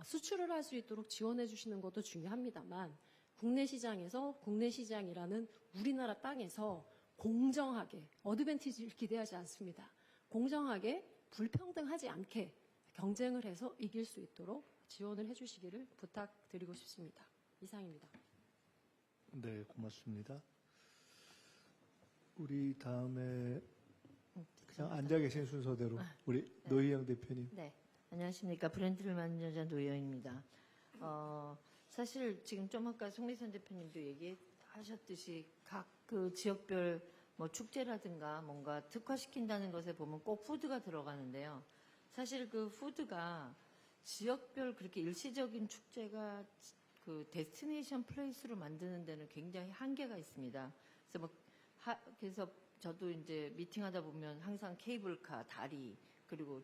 수출을 할 수 있도록 지원해 주시는 것도 중요합니다만 국내 시장에서 국내 시장이라는 우리나라 땅에서 공정하게 어드밴티지를 기대하지 않습니다. 공정하게 불평등하지 않게 경쟁을 해서 이길 수 있도록 지원을 해주시기를 부탁드리고 싶습니다. 이상입니다. 네, 고맙습니다. 우리 다음에 그냥 앉아 계신 순서대로 우리 노희영 대표님. 네, 안녕하십니까. 브랜드를 만든 여자 노희영입니다. 사실 지금 좀 아까 송미선 대표님도 얘기하셨듯이 각 그 지역별 뭐 축제라든가 뭔가 특화시킨다는 것에 보면 꼭 푸드가 들어가는데요. 사실 그 푸드가 지역별 그렇게 일시적인 축제가 그 데스티네이션 플레이스로 만드는 데는 굉장히 한계가 있습니다. 그래서 저도 이제 미팅하다 보면 항상 케이블카, 다리, 그리고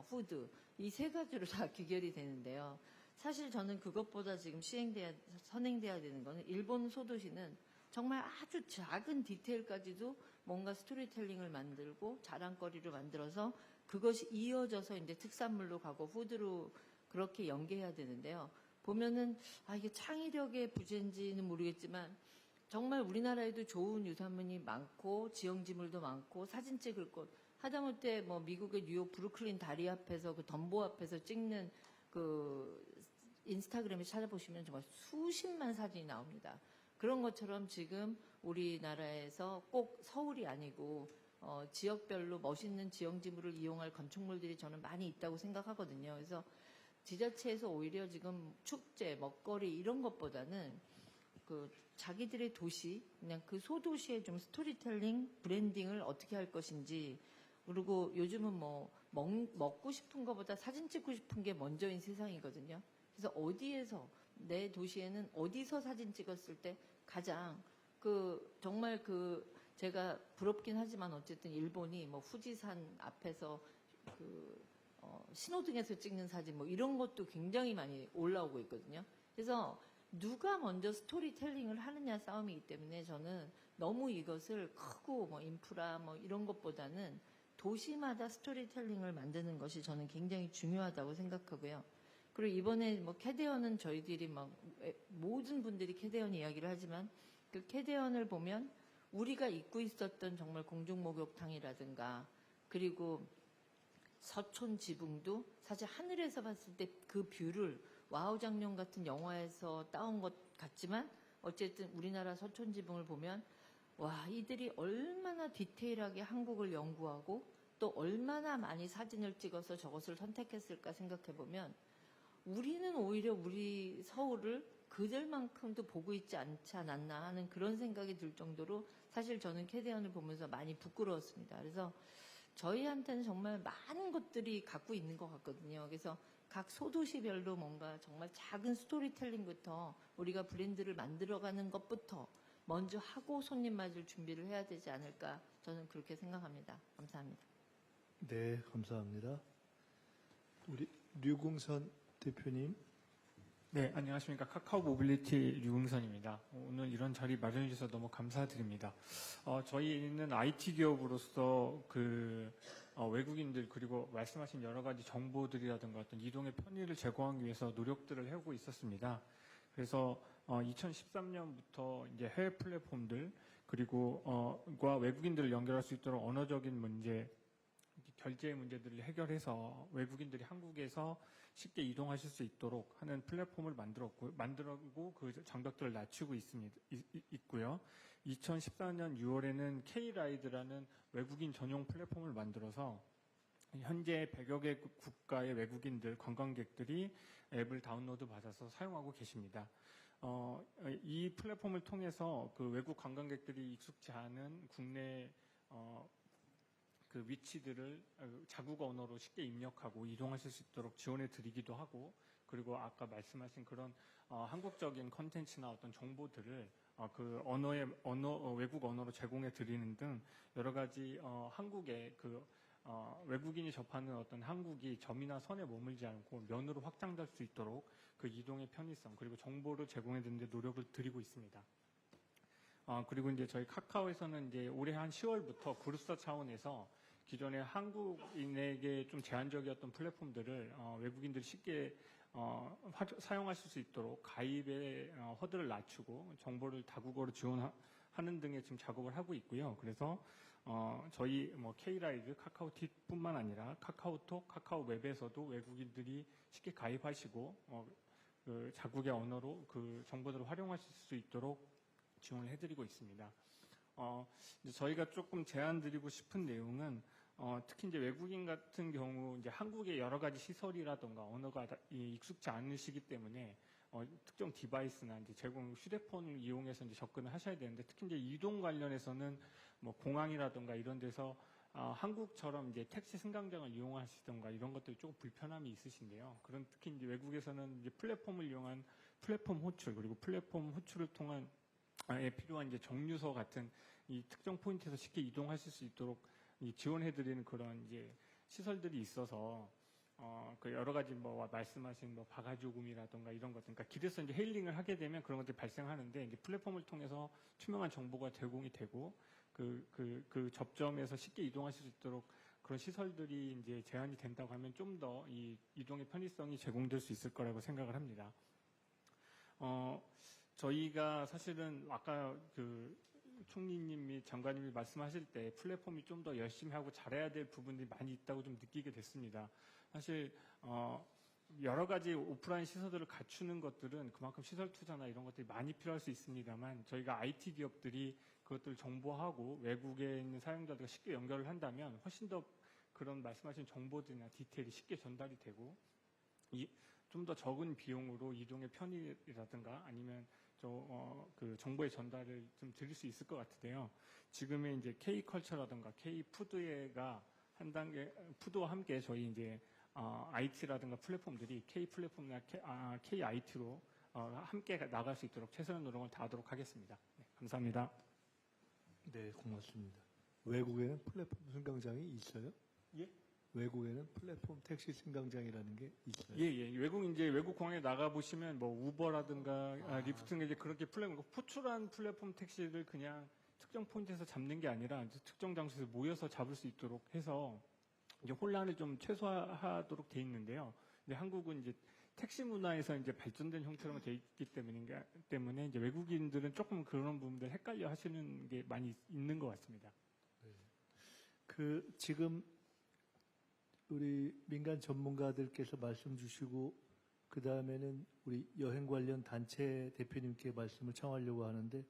푸드 이 세 가지로 다 귀결이 되는데요. 사실 저는 그것보다 지금 선행돼야 되는 거는 일본 소도시는 정말 아주 작은 디테일까지도 뭔가 스토리텔링을 만들고 자랑거리로 만들어서 그것이 이어져서 이제 특산물로 가고 푸드로 그렇게 연계해야 되는데요. 보면은 이게 창의력의 부재인지는 모르겠지만 정말 우리나라에도 좋은 유산물이 많고 지형지물도 많고 사진 찍을 곳 하다못해 뭐 미국의 뉴욕 브루클린 다리 앞에서 그 덤보 앞에서 찍는 그 인스타그램에 찾아보시면 정말 수십만 사진이 나옵니다. 그런 것처럼 지금 우리나라에서 꼭 서울이 아니고 지역별로 멋있는 지형지물을 이용할 건축물들이 저는 많이 있다고 생각하거든요. 그래서 지자체에서 오히려 지금 축제, 먹거리 이런 것보다는 그 자기들의 도시, 그냥 그 소도시의 좀 스토리텔링, 브랜딩을 어떻게 할 것인지, 그리고 요즘은 뭐 먹고 싶은 것보다 사진 찍고 싶은 게 먼저인 세상이거든요. 그래서 어디에서 내 도시에는 어디서 사진 찍었을 때 가장 정말 제가 부럽긴 하지만 어쨌든 일본이 뭐 후지산 앞에서 신호등에서 찍는 사진 뭐 이런 것도 굉장히 많이 올라오고 있거든요. 그래서 누가 먼저 스토리텔링을 하느냐 싸움이기 때문에 저는 너무 이것을 크고 뭐 인프라 뭐 이런 것보다는 도시마다 스토리텔링을 만드는 것이 저는 굉장히 중요하다고 생각하고요. 그리고 이번에 뭐 캐대언은 저희들이 막 모든 분들이 캐대언 이야기를 하지만 그 캐대언을 보면 우리가 잊고 있었던 정말 공중목욕탕이라든가 그리고 서촌 지붕도 사실 하늘에서 봤을 때 그 뷰를 와우 장룡 같은 영화에서 따온 것 같지만 어쨌든 우리나라 서촌 지붕을 보면 와 이들이 얼마나 디테일하게 한국을 연구하고 또 얼마나 많이 사진을 찍어서 저것을 선택했을까 생각해 보면 우리는 오히려 우리 서울을 그들만큼도 보고 있지 않지 않았나 하는 그런 생각이 들 정도로 사실 저는 캐대언을 보면서 많이 부끄러웠습니다. 그래서 저희한테는 정말 많은 것들이 갖고 있는 것 같거든요. 그래서 각 소도시별로 뭔가 정말 작은 스토리텔링부터 우리가 브랜드를 만들어가는 것부터 먼저 하고 손님 맞을 준비를 해야 되지 않을까 저는 그렇게 생각합니다. 감사합니다. 네, 감사합니다. 우리 류궁선 대표님. 네, 안녕하십니까. 카카오 모빌리티 류응선입니다. 오늘 이런 자리 마련해 주셔서 너무 감사드립니다. 저희는 IT 기업으로서 외국인들 그리고 말씀하신 여러 가지 정보들이라든가 어떤 이동의 편의를 제공하기 위해서 노력들을 해오고 있었습니다. 그래서 2013년부터 이제 해외 플랫폼들 그리고 과 외국인들을 연결할 수 있도록 언어적인 문제, 결제 문제들을 해결해서 외국인들이 한국에서 쉽게 이동하실 수 있도록 하는 플랫폼을 만들고 그 장벽들을 낮추고 있고요. 2014년 6월에는 K-라이드라는 외국인 전용 플랫폼을 만들어서 현재 100여 개 국가의 외국인들, 관광객들이 앱을 다운로드 받아서 사용하고 계십니다. 이 플랫폼을 통해서 그 외국 관광객들이 익숙지 않은 국내 그 위치들을 자국어 언어로 쉽게 입력하고 이동하실 수 있도록 지원해 드리기도 하고, 그리고 아까 말씀하신 그런 한국적인 컨텐츠나 어떤 정보들을 그 외국 언어로 제공해 드리는 등 여러 가지 한국의 외국인이 접하는 어떤 한국이 점이나 선에 머물지 않고 면으로 확장될 수 있도록 그 이동의 편의성 그리고 정보를 제공해 드리는 데 노력을 드리고 있습니다. 그리고 이제 저희 카카오에서는 이제 올해 한 10월부터 그룹사 차원에서 기존에 한국인에게 좀 제한적이었던 플랫폼들을 외국인들이 쉽게 사용하실 수 있도록 가입의 허들을 낮추고 정보를 다국어로 지원하는 등의 지금 작업을 하고 있고요. 그래서 저희 뭐 K-라이드, 카카오틱뿐만 아니라 카카오톡, 카카오웹에서도 외국인들이 쉽게 가입하시고 그 자국의 언어로 그 정보들을 활용하실 수 있도록 지원을 해드리고 있습니다. 이제 저희가 조금 제안 드리고 싶은 내용은 특히 이제 외국인 같은 경우 이제 한국의 여러 가지 시설이라던가 언어가 익숙지 않으시기 때문에 특정 디바이스나 이제 제공 휴대폰을 이용해서 이제 접근을 하셔야 되는데 특히 이제 이동 관련해서는 뭐 공항이라던가 이런 데서 한국처럼 이제 택시 승강장을 이용하시던가 이런 것들이 조금 불편함이 있으신데요. 그런 특히 이제 외국에서는 이제 플랫폼을 이용한 플랫폼 호출 그리고 플랫폼 호출을 통한 필요한 이제 정류소 같은 이 특정 포인트에서 쉽게 이동하실 수 있도록 지원해드리는 그런 이제 시설들이 있어서 그 여러 가지 뭐 말씀하신 뭐 바가지 요금이라던가 이런 것들, 그러니까 길에서 이제 헤일링을 하게 되면 그런 것들이 발생하는데 이제 플랫폼을 통해서 투명한 정보가 제공이 되고 그 접점에서 쉽게 이동하실 수 있도록 그런 시설들이 이제 제한이 된다고 하면 좀 더 이 이동의 편의성이 제공될 수 있을 거라고 생각을 합니다. 저희가 사실은 아까 그 총리님이 장관님이 말씀하실 때 플랫폼이 좀 더 열심히 하고 잘해야 될 부분들이 많이 있다고 좀 느끼게 됐습니다. 사실 여러 가지 오프라인 시설들을 갖추는 것들은 그만큼 시설 투자나 이런 것들이 많이 필요할 수 있습니다만 저희가 IT 기업들이 그것들을 정보하고 외국에 있는 사용자들과 쉽게 연결을 한다면 훨씬 더 그런 말씀하신 정보들이나 디테일이 쉽게 전달이 되고 좀 더 적은 비용으로 이동의 편의라든가 아니면 그 정보의 전달을 좀 드릴 수 있을 것 같은데요. 지금의 이제 K컬처라든가 K푸드가 한 단계 푸드와 함께 저희 이제 IT라든가 플랫폼들이 K 플랫폼이나 KIT로 함께 나갈 수 있도록 최선의 노력을 다하도록 하겠습니다. 네, 감사합니다. 네, 고맙습니다. 외국에는 플랫폼 승강장이 있어요? 예? 외국에는 플랫폼 택시 승강장이라는 게 있어요? 예. 외국 공항에 나가 보시면 뭐 우버라든가 리프트가 이제 그렇게 호출한 플랫폼 택시를 그냥 특정 포인트에서 잡는 게 아니라 이제 특정 장소에서 모여서 잡을 수 있도록 해서 이제 혼란을 좀 최소화하도록 돼 있는데요. 근데 한국은 이제 택시 문화에서 이제 발전된 형태로 돼 있기 때문에 이제 외국인들은 조금 그런 부분들 헷갈려 하시는 게 많이 있는 것 같습니다. 지금 우리 민간 전문가들께서 말씀 주시고 그 다음에는 우리 여행 관련 단체 대표님께 말씀을 청하려고 하는데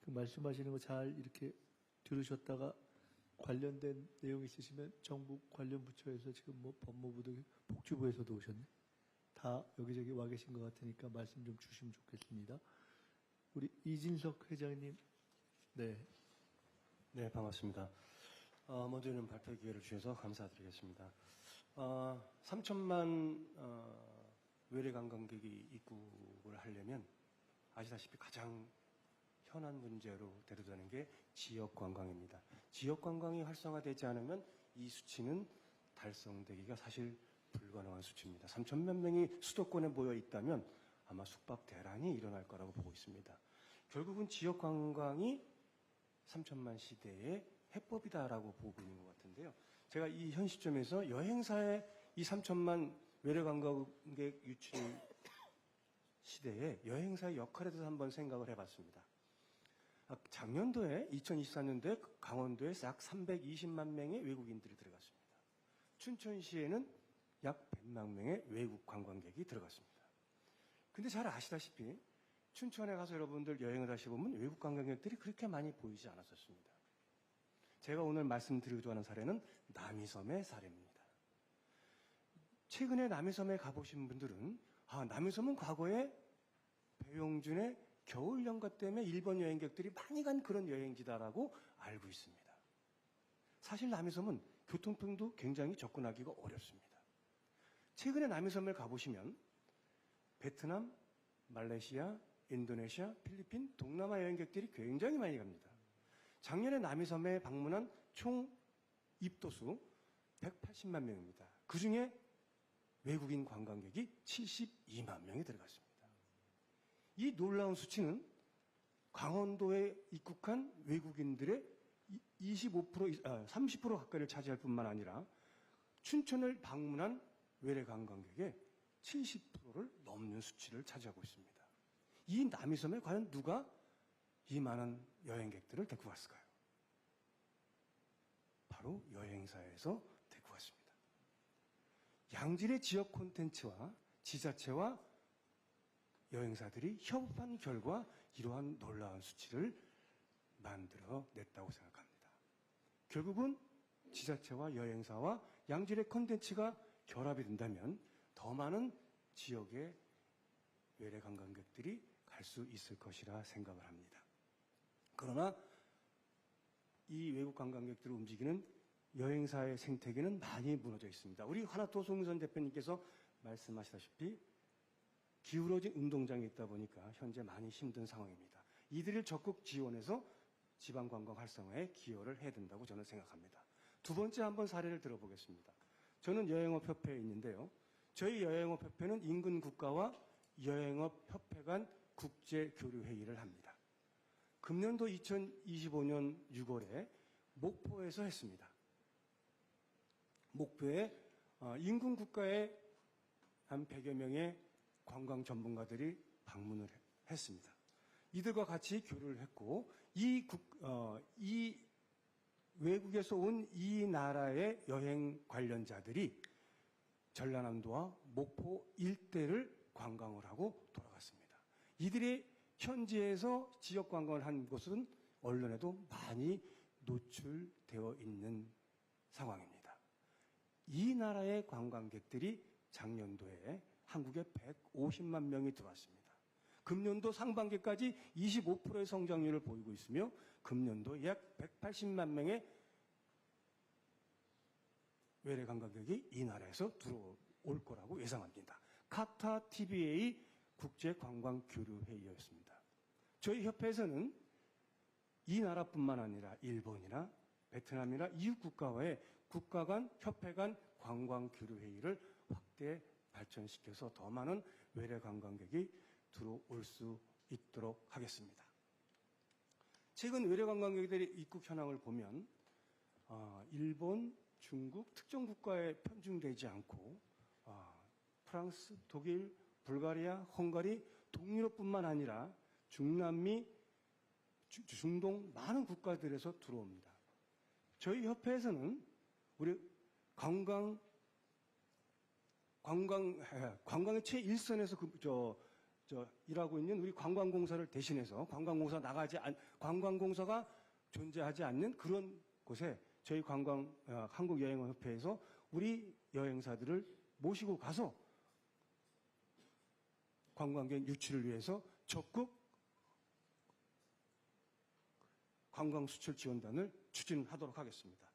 그 말씀하시는 거 잘 이렇게 들으셨다가 관련된 내용 있으시면 정부 관련 부처에서 지금 뭐 법무부도 복지부에서도 오셨네. 다 여기저기 와 계신 것 같으니까 말씀 좀 주시면 좋겠습니다. 우리 이진석 회장님. 네. 네, 반갑습니다. 먼저는 발표 기회를 주셔서 감사드리겠습니다. 3천만 외래 관광객이 입국을 하려면 아시다시피 가장 현안 문제로 대두되는 게 지역 관광입니다. 지역 관광이 활성화되지 않으면 이 수치는 달성되기가 사실 불가능한 수치입니다. 3천만 명이 수도권에 모여 있다면 아마 숙박 대란이 일어날 거라고 보고 있습니다. 결국은 지역 관광이 3천만 시대의 해법이다라고 보고 있는 것 같은데요. 제가 이 현 시점에서 여행사의 이 3천만 외래 관광객 유출 시대에 여행사의 역할에 대해서 한번 생각을 해봤습니다. 작년도에 2024년도에 강원도에 약 320만 명의 외국인들이 들어갔습니다. 춘천시에는 약 100만 명의 외국 관광객이 들어갔습니다. 근데 잘 아시다시피 춘천에 가서 여러분들 여행을 하시보면 외국 관광객들이 그렇게 많이 보이지 않았었습니다. 제가 오늘 말씀드리고자 하는 사례는 남이섬의 사례입니다. 최근에 남이섬에 가보신 분들은 남이섬은 과거에 배용준의 겨울 연가 때문에 일본 여행객들이 많이 간 그런 여행지다라고 알고 있습니다. 사실 남이섬은 교통편도 굉장히 접근하기가 어렵습니다. 최근에 남이섬을 가보시면 베트남, 말레이시아, 인도네시아, 필리핀, 동남아 여행객들이 굉장히 많이 갑니다. 작년에 남이섬에 방문한 총 입도수 180만 명입니다. 그 중에 외국인 관광객이 72만 명이 들어갔습니다. 이 놀라운 수치는 강원도에 입국한 외국인들의 30% 가까이를 차지할 뿐만 아니라 춘천을 방문한 외래 관광객의 70%를 넘는 수치를 차지하고 있습니다. 이 남이섬에 과연 누가 이 많은 여행객들을 데리고 갔을까요? 바로 여행사에서 데리고 갔습니다. 양질의 지역 콘텐츠와 지자체와 여행사들이 협업한 결과 이러한 놀라운 수치를 만들어냈다고 생각합니다. 결국은 지자체와 여행사와 양질의 콘텐츠가 결합이 된다면 더 많은 지역의 외래 관광객들이 갈 수 있을 것이라 생각을 합니다. 그러나 이 외국 관광객들을 움직이는 여행사의 생태계는 많이 무너져 있습니다. 우리 하나토송선 대표님께서 말씀하시다시피 기울어진 운동장에 있다 보니까 현재 많이 힘든 상황입니다. 이들을 적극 지원해서 지방관광 활성화에 기여를 해야 된다고 저는 생각합니다. 두 번째 한번 사례를 들어보겠습니다. 저는 여행업협회에 있는데요. 저희 여행업협회는 인근 국가와 여행업협회 간 국제교류회의를 합니다. 금년도 2025년 6월에 목포에서 했습니다. 목포에 인근 국가의 한 100여 명의 관광 전문가들이 방문을 했습니다. 이들과 같이 교류를 했고 이 외국에서 온 이 나라의 여행 관련자들이 전라남도와 목포 일대를 관광을 하고 돌아갔습니다. 이들이 현지에서 지역 관광을 한 곳은 언론에도 많이 노출되어 있는 상황입니다. 이 나라의 관광객들이 작년도에 한국에 150만 명이 들어왔습니다. 금년도 상반기까지 25%의 성장률을 보이고 있으며 금년도 약 180만 명의 외래 관광객이 이 나라에서 들어올 거라고 예상합니다. 카타 TBA 국제관광교류회의였습니다. 저희 협회에서는 이 나라뿐만 아니라 일본이나 베트남이나 이웃 국가와의 국가 간 협회 간 관광교류회의를 확대 발전시켜서 더 많은 외래 관광객이 들어올 수 있도록 하겠습니다. 최근 외래 관광객들의 입국 현황을 보면 일본, 중국, 특정 국가에 편중되지 않고 프랑스, 독일, 불가리아, 헝가리, 동유럽뿐만 아니라 중남미, 중동 많은 국가들에서 들어옵니다. 저희 협회에서는 우리 관광의 최일선에서 일하고 있는 우리 관광공사를 대신해서 관광공사가 존재하지 않는 그런 곳에 저희 한국여행협회에서 우리 여행사들을 모시고 가서 관광객 유치를 위해서 적극 관광 수출 지원단을 추진하도록 하겠습니다.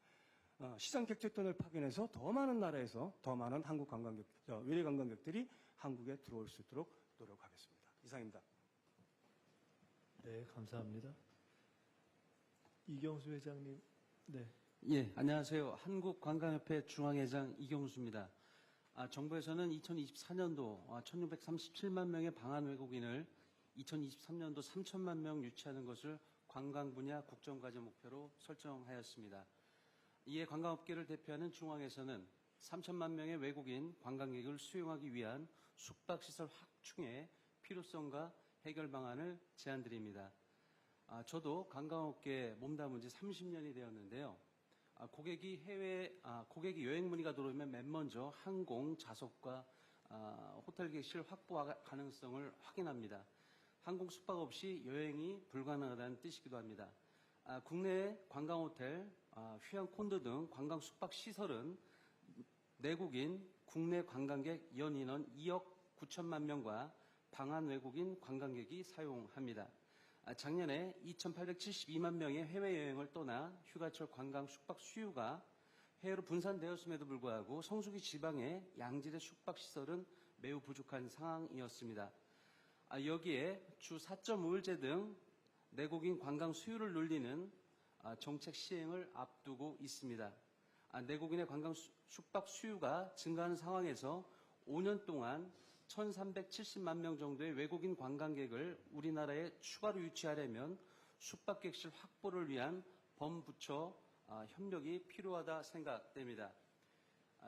시장 객체권을 파견해서 더 많은 나라에서 더 많은 한국 관광객, 외래 관광객들이 한국에 들어올 수 있도록 노력하겠습니다. 이상입니다. 네, 감사합니다. 이경수 회장님. 네. 예, 안녕하세요. 한국관광협회 중앙회장 이경수입니다. 정부에서는 2024년도 1637만 명의 방한 외국인을 2023년도 3천만 명 유치하는 것을 관광 분야 국정과제 목표로 설정하였습니다. 이에 관광업계를 대표하는 중앙에서는 3천만 명의 외국인 관광객을 수용하기 위한 숙박시설 확충의 필요성과 해결 방안을 제안드립니다. 저도 관광업계에 몸담은 지 30년이 되었는데요. 고객이 여행 문의가 들어오면 맨 먼저 항공, 좌석과 호텔 객실 확보 가능성을 확인합니다. 항공 숙박 없이 여행이 불가능하다는 뜻이기도 합니다. 국내 관광호텔, 휴양콘도 등 관광 숙박 시설은 내국인 국내 관광객 연인원 2억 9천만 명과 방한 외국인 관광객이 사용합니다. 작년에 2,872만 명의 해외여행을 떠나 휴가철 관광 숙박 수요가 해외로 분산되었음에도 불구하고 성수기 지방의 양질의 숙박시설은 매우 부족한 상황이었습니다. 여기에 주 4.5일제 등 내국인 관광 수요를 늘리는 정책 시행을 앞두고 있습니다. 내국인의 관광 숙박 수요가 증가하는 상황에서 5년 동안 1,370만 명 정도의 외국인 관광객을 우리나라에 추가로 유치하려면 숙박객실 확보를 위한 범부처 협력이 필요하다 생각됩니다.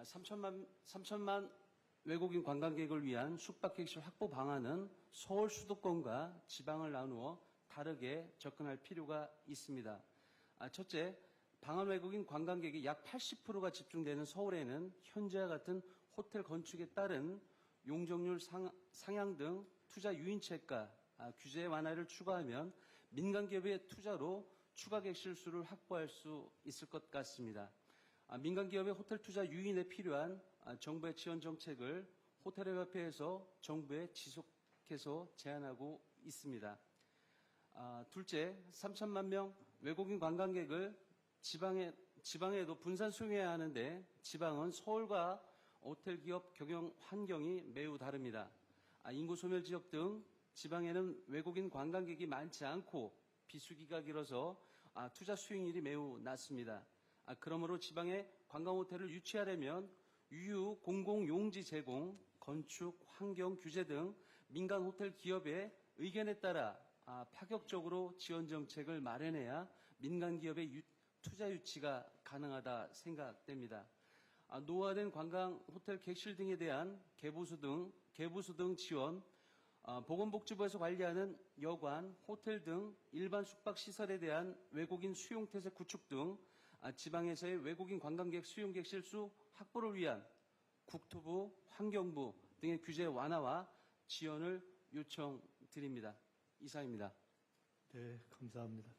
3천만 외국인 관광객을 위한 숙박객실 확보 방안은 서울 수도권과 지방을 나누어 다르게 접근할 필요가 있습니다. 첫째, 방한 외국인 관광객이 약 80%가 집중되는 서울에는 현재와 같은 호텔 건축에 따른 용적률 상향 등 투자 유인책과 규제 완화를 추가하면 민간 기업의 투자로 추가 객실 수를 확보할 수 있을 것 같습니다. 민간 기업의 호텔 투자 유인에 필요한 정부의 지원 정책을 호텔협회에서 정부에 지속해서 제안하고 있습니다. 둘째, 3천만 명 외국인 관광객을 지방에도 분산 수용해야 하는데 지방은 서울과 호텔 기업 경영 환경이 매우 다릅니다. 인구 소멸 지역 등 지방에는 외국인 관광객이 많지 않고 비수기가 길어서 투자 수익률이 매우 낮습니다. 그러므로 지방에 관광 호텔을 유치하려면 유유 공공용지 제공, 건축, 환경 규제 등 민간 호텔 기업의 의견에 따라 파격적으로 지원 정책을 마련해야 민간 기업의 투자 유치가 가능하다 생각됩니다. 노후화된 관광 호텔 객실 등에 대한 개보수 등 지원, 보건복지부에서 관리하는 여관, 호텔 등 일반 숙박시설에 대한 외국인 수용태세 구축 등 지방에서의 외국인 관광객 수용객실 수 확보를 위한 국토부, 환경부 등의 규제 완화와 지원을 요청드립니다. 이상입니다. 네, 감사합니다.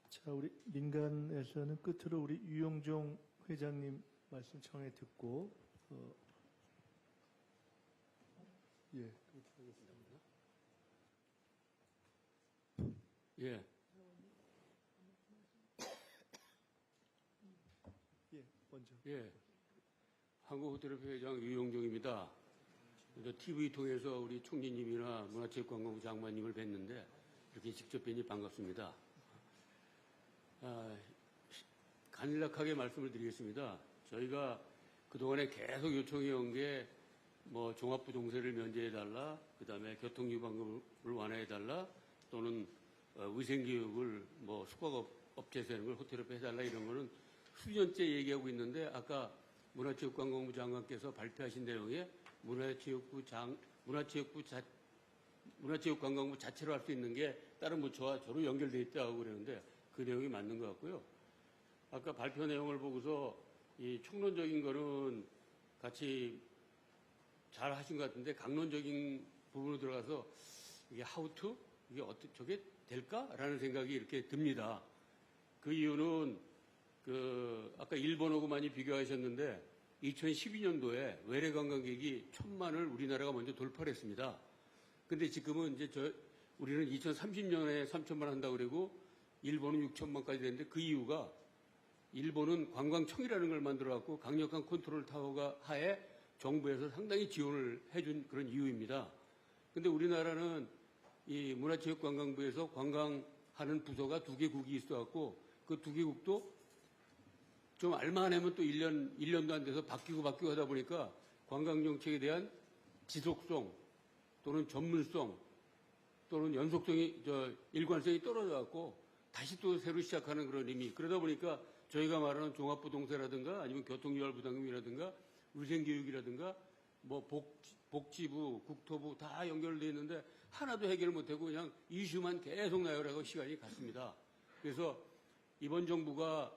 자, 우리 민간에서는 끝으로 우리 유영종 회장님 말씀 청해 듣고 예, 그렇게 하겠습니다. 예. 예, 먼저. 예. 한국호텔협회 회장 유영종입니다. TV 통해서 우리 총리님이나 문화체육관광부 장관님을 뵀는데 이렇게 직접 뵈니 반갑습니다. 간략하게 말씀을 드리겠습니다. 저희가 그동안에 계속 요청해온 게 뭐 종합부동세를 면제해달라, 그 다음에 교통유방금을 완화해달라, 또는 위생교육을 뭐 숙박업체에서 하는 걸 호텔협회 해달라 이런 거는 수년째 얘기하고 있는데 아까 문화체육관광부 장관께서 발표하신 내용에 문화체육관광부 자체로 할 수 있는 게 다른 부처와 저로 연결되어 있다고 그러는데 그 내용이 맞는 것 같고요. 아까 발표 내용을 보고서 이 총론적인 거는 같이 잘 하신 것 같은데 강론적인 부분으로 들어가서 이게 how to? 이게 어떻게 저게 될까라는 생각이 이렇게 듭니다. 그 이유는 아까 일본하고 많이 비교하셨는데 2012년도에 외래 관광객이 1,000만을 우리나라가 먼저 돌파를 했습니다. 근데 지금은 이제 우리는 2030년에 3,000만 한다고 그러고 일본은 6,000만까지 됐는데 그 이유가 일본은 관광청이라는 걸 만들어갖고 강력한 컨트롤 타워가 하에 정부에서 상당히 지원을 해준 그런 이유입니다. 근데 우리나라는 이 문화체육관광부에서 관광하는 부서가 2개국이 있어갖고 그 2개국도 좀 알만하면 또 1년도 안 돼서 바뀌고 하다 보니까 관광정책에 대한 지속성 또는 전문성 또는 연속성이, 일관성이 떨어져갖고 다시 또 새로 시작하는 그런 의미. 그러다 보니까 저희가 말하는 종합부동세라든가 아니면 교통유활부담금이라든가 위생교육이라든가 뭐 복지부, 국토부 다 연결되어 있는데 하나도 해결을 못하고 그냥 이슈만 계속 나열하고 시간이 갔습니다. 그래서 이번 정부가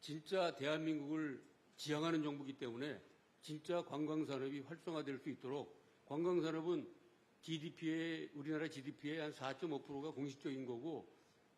진짜 대한민국을 지향하는 정부이기 때문에 진짜 관광산업이 활성화될 수 있도록 관광산업은 우리나라 GDP의 한 4.5%가 공식적인 거고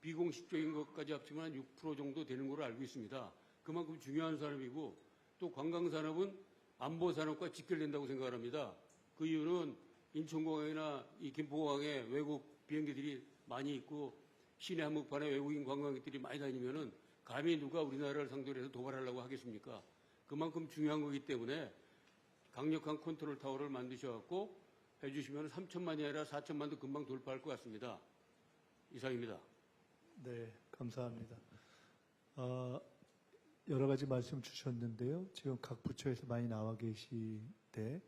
비공식적인 것까지 합치면 한 6% 정도 되는 걸로 알고 있습니다. 그만큼 중요한 산업이고 또 관광산업은 안보산업과 직결된다고 생각을 합니다. 그 이유는 인천공항이나 이 김포공항에 외국 비행기들이 많이 있고 시내 한복판에 외국인 관광객들이 많이 다니면은 감히 누가 우리나라를 상대로 해서 도발하려고 하겠습니까? 그만큼 중요한 거기 때문에 강력한 컨트롤 타워를 만드셔갖고 해주시면 3,000만이 아니라 4,000만도 금방 돌파할 것 같습니다. 이상입니다. 네, 감사합니다. 여러 가지 말씀 주셨는데요. 지금 각 부처에서 많이 나와 계시는데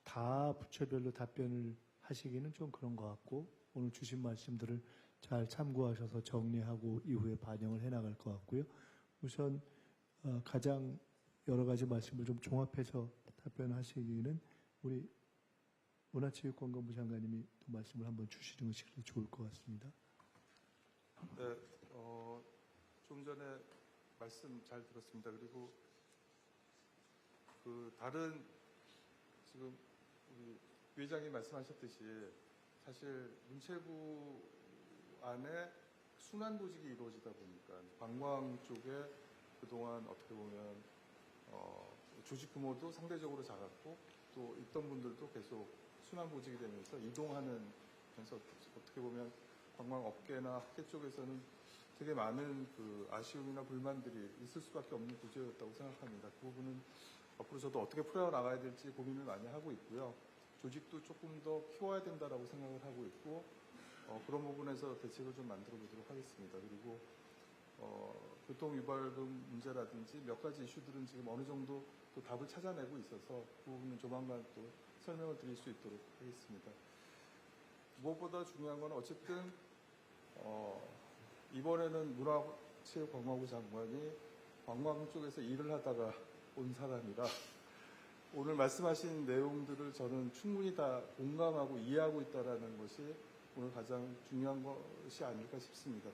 다 부처별로 답변을 하시기는 좀 그런 것 같고 오늘 주신 말씀들을 잘 참고하셔서 정리하고 이후에 반영을 해나갈 것 같고요. 우선 가장 여러 가지 말씀을 좀 종합해서 답변하시기는 우리 문화체육관광부 장관님이 또 말씀을 한번 주시는 것이 좋을 것 같습니다. 네, 좀 전에 말씀 잘 들었습니다. 그리고 다른 지금 우리 회장님 말씀하셨듯이 사실 문체부 안에 순환 보직이 이루어지다 보니까 관광 쪽에 그동안 어떻게 보면 조직 규모도 상대적으로 작았고 또 있던 분들도 계속 순환 보직이 되면서 이동하는 면서 어떻게 보면 관광업계나 학계 쪽에서는 되게 많은 그 아쉬움이나 불만들이 있을 수밖에 없는 구조였다고 생각합니다. 그 부분은 앞으로 저도 어떻게 풀어나가야 될지 고민을 많이 하고 있고요. 조직도 조금 더 키워야 된다라고 생각을 하고 있고 그런 부분에서 대책을 좀 만들어 보도록 하겠습니다. 그리고 교통유발금 문제라든지 몇 가지 이슈들은 지금 어느 정도 또 답을 찾아내고 있어서 그 부분은 조만간 또 설명을 드릴 수 있도록 하겠습니다. 무엇보다 중요한 건 어쨌든 이번에는 문화체육관광부 장관이 관광 쪽에서 일을 하다가 온 사람이라 오늘 말씀하신 내용들을 저는 충분히 다 공감하고 이해하고 있다는 것이 오늘 가장 중요한 것이 아닐까 싶습니다.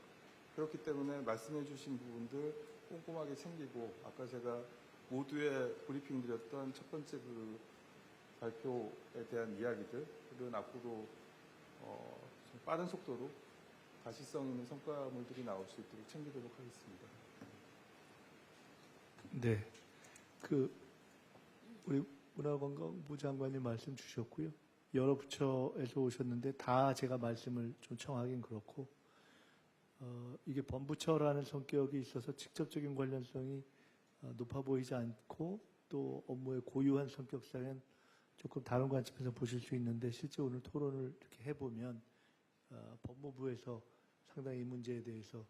그렇기 때문에 말씀해 주신 부분들 꼼꼼하게 챙기고 아까 제가 모두의 브리핑 드렸던 첫 번째 그 발표에 대한 이야기들은 앞으로 좀 빠른 속도로 가시성 있는 성과물들이 나올 수 있도록 챙기도록 하겠습니다. 네, 우리 문화관광부 장관님 말씀 주셨고요. 여러 부처에서 오셨는데 다 제가 말씀을 좀 청하긴 그렇고 이게 본부처라는 성격이 있어서 직접적인 관련성이 높아 보이지 않고 또 업무의 고유한 성격상엔 조금 다른 관점에서 보실 수 있는데 실제 오늘 토론을 이렇게 해보면 법무부에서 상당히 이 문제에 대해서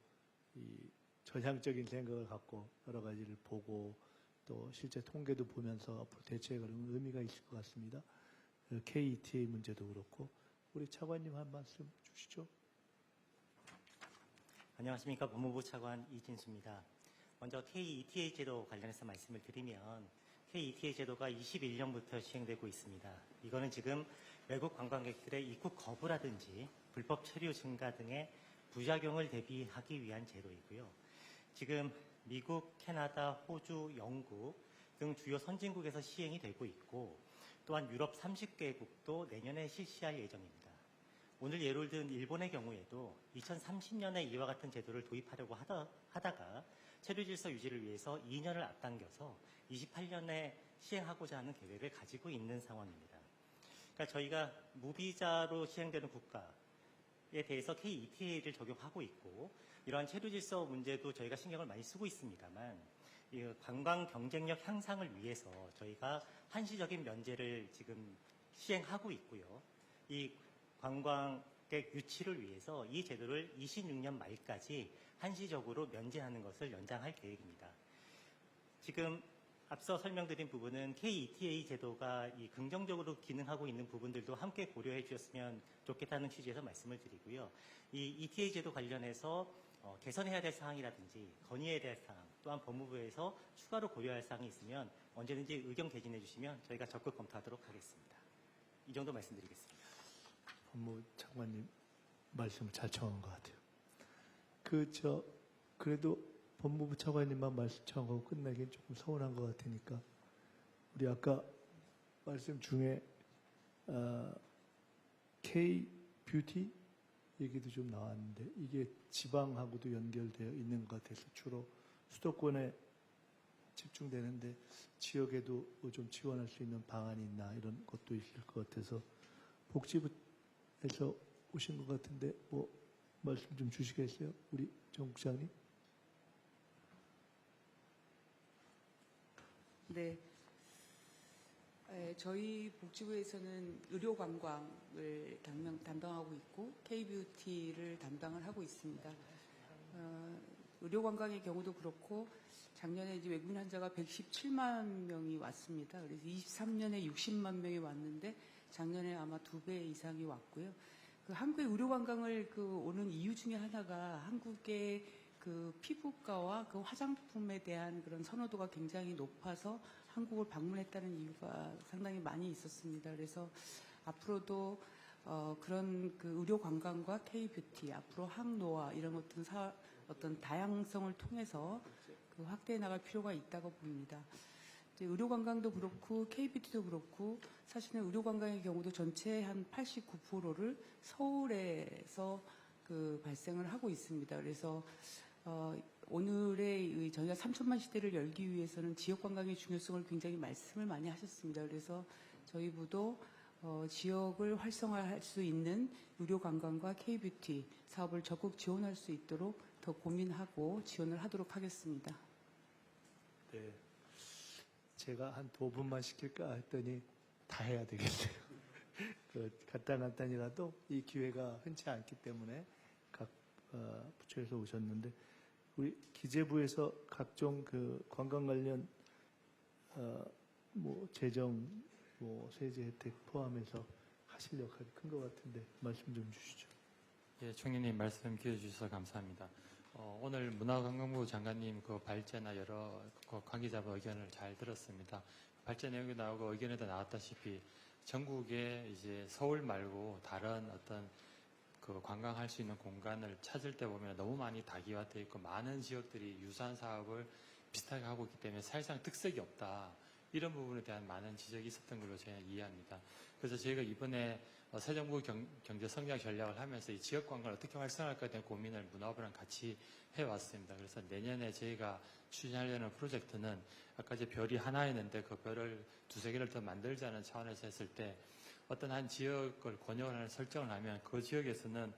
이 전향적인 생각을 갖고 여러 가지를 보고 또 실제 통계도 보면서 앞으로 대처에 의미가 있을 것 같습니다. KETA 문제도 그렇고 우리 차관님 한 말씀 주시죠. 안녕하십니까. 법무부 차관 이진수입니다. 먼저 KETA 제도 관련해서 말씀을 드리면 KETA 제도가 21년부터 시행되고 있습니다. 이거는 지금 외국 관광객들의 입국 거부라든지 불법 체류 증가 등의 부작용을 대비하기 위한 제도이고요. 지금 미국, 캐나다, 호주, 영국 등 주요 선진국에서 시행이 되고 있고 또한 유럽 30개국도 내년에 실시할 예정입니다. 오늘 예를 든 일본의 경우에도 2030년에 이와 같은 제도를 도입하려고 하다가 체류 질서 유지를 위해서 2년을 앞당겨서 28년에 시행하고자 하는 계획을 가지고 있는 상황입니다. 그러니까 저희가 무비자로 시행되는 국가에 대해서 KETA를 적용하고 있고 이러한 체류 질서 문제도 저희가 신경을 많이 쓰고 있습니다만 이 관광 경쟁력 향상을 위해서 저희가 한시적인 면제를 지금 시행하고 있고요. 이 관광객 유치를 위해서 이 제도를 26년 말까지 한시적으로 면제하는 것을 연장할 계획입니다. 지금 앞서 설명드린 부분은 KETA 제도가 이 긍정적으로 기능하고 있는 부분들도 함께 고려해 주셨으면 좋겠다는 취지에서 말씀을 드리고요. 이 ETA 제도 관련해서 개선해야 될 사항이라든지 건의해야 될 사항, 또한 법무부에서 추가로 고려할 사항이 있으면 언제든지 의견 개진해 주시면 저희가 적극 검토하도록 하겠습니다. 이 정도 말씀드리겠습니다. 법무부 장관님 말씀을 잘 청한 것 같아요. 그래도 법무부 차관님만 말씀 청하고 끝내긴 조금 서운한 것 같으니까 우리 아까 말씀 중에 K-뷰티 얘기도 좀 나왔는데 이게 지방하고도 연결되어 있는 것 같아서 주로 수도권에 집중되는데 지역에도 좀 지원할 수 있는 방안이 있나 이런 것도 있을 것 같아서 복지부에서 오신 것 같은데 뭐 말씀 좀 주시겠어요? 우리 정 국장님. 네. 저희 복지부에서는 의료관광을 담당하고 있고 K뷰티를 담당을 하고 있습니다. 의료관광의 경우도 그렇고 작년에 이제 외국인 환자가 117만 명이 왔습니다. 그래서 23년에 60만 명이 왔는데 작년에 아마 2배 이상이 왔고요. 그 한국의 의료관광을 오는 이유 중에 하나가 한국의 그 피부과와 그 화장품에 대한 그런 선호도가 굉장히 높아서 한국을 방문했다는 이유가 상당히 많이 있었습니다. 그래서 앞으로도 그런 그 의료 관광과 K뷰티, 앞으로 항노화 이런 어떤 다양성을 통해서 그 확대해 나갈 필요가 있다고 봅니다. 의료 관광도 그렇고 K뷰티도 그렇고 사실은 의료 관광의 경우도 전체 한 89%를 서울에서 발생을 하고 있습니다. 그래서 오늘의 저희가 3천만 시대를 열기 위해서는 지역 관광의 중요성을 굉장히 말씀을 많이 하셨습니다. 그래서 저희 부도 지역을 활성화할 수 있는 유료 관광과 K-뷰티 사업을 적극 지원할 수 있도록 더 고민하고 지원을 하도록 하겠습니다. 네. 제가 한 2분만 시킬까 했더니 다 해야 되겠네요. 간단이라도 이 기회가 흔치 않기 때문에 각 부처에서 오셨는데 우리 기재부에서 각종 관광 관련 재정, 세제 혜택 포함해서 하실 역할이 큰 것 같은데 말씀 좀 주시죠. 예, 총리님 말씀 기회 주셔서 감사합니다. 오늘 문화관광부 장관님 발제나 여러 관계자분 의견을 잘 들었습니다. 발제 내용이 나오고 의견에도 나왔다시피 전국에 이제 서울 말고 다른 어떤 관광할 수 있는 공간을 찾을 때 보면 너무 많이 다기화되어 있고 많은 지역들이 유사한 사업을 비슷하게 하고 있기 때문에 사실상 특색이 없다. 이런 부분에 대한 많은 지적이 있었던 걸로 저희는 이해합니다. 그래서 저희가 이번에 새 정부 경제 성장 전략을 하면서 이 지역 관광을 어떻게 활성화할까에 대한 고민을 문화부랑 같이 해왔습니다. 그래서 내년에 저희가 추진하려는 프로젝트는 아까 이제 별이 하나 있는데 그 별을 2-3개를 더 만들자는 차원에서 했을 때 어떤 한 지역을 권역을 하나 설정을 하면 그 지역에서는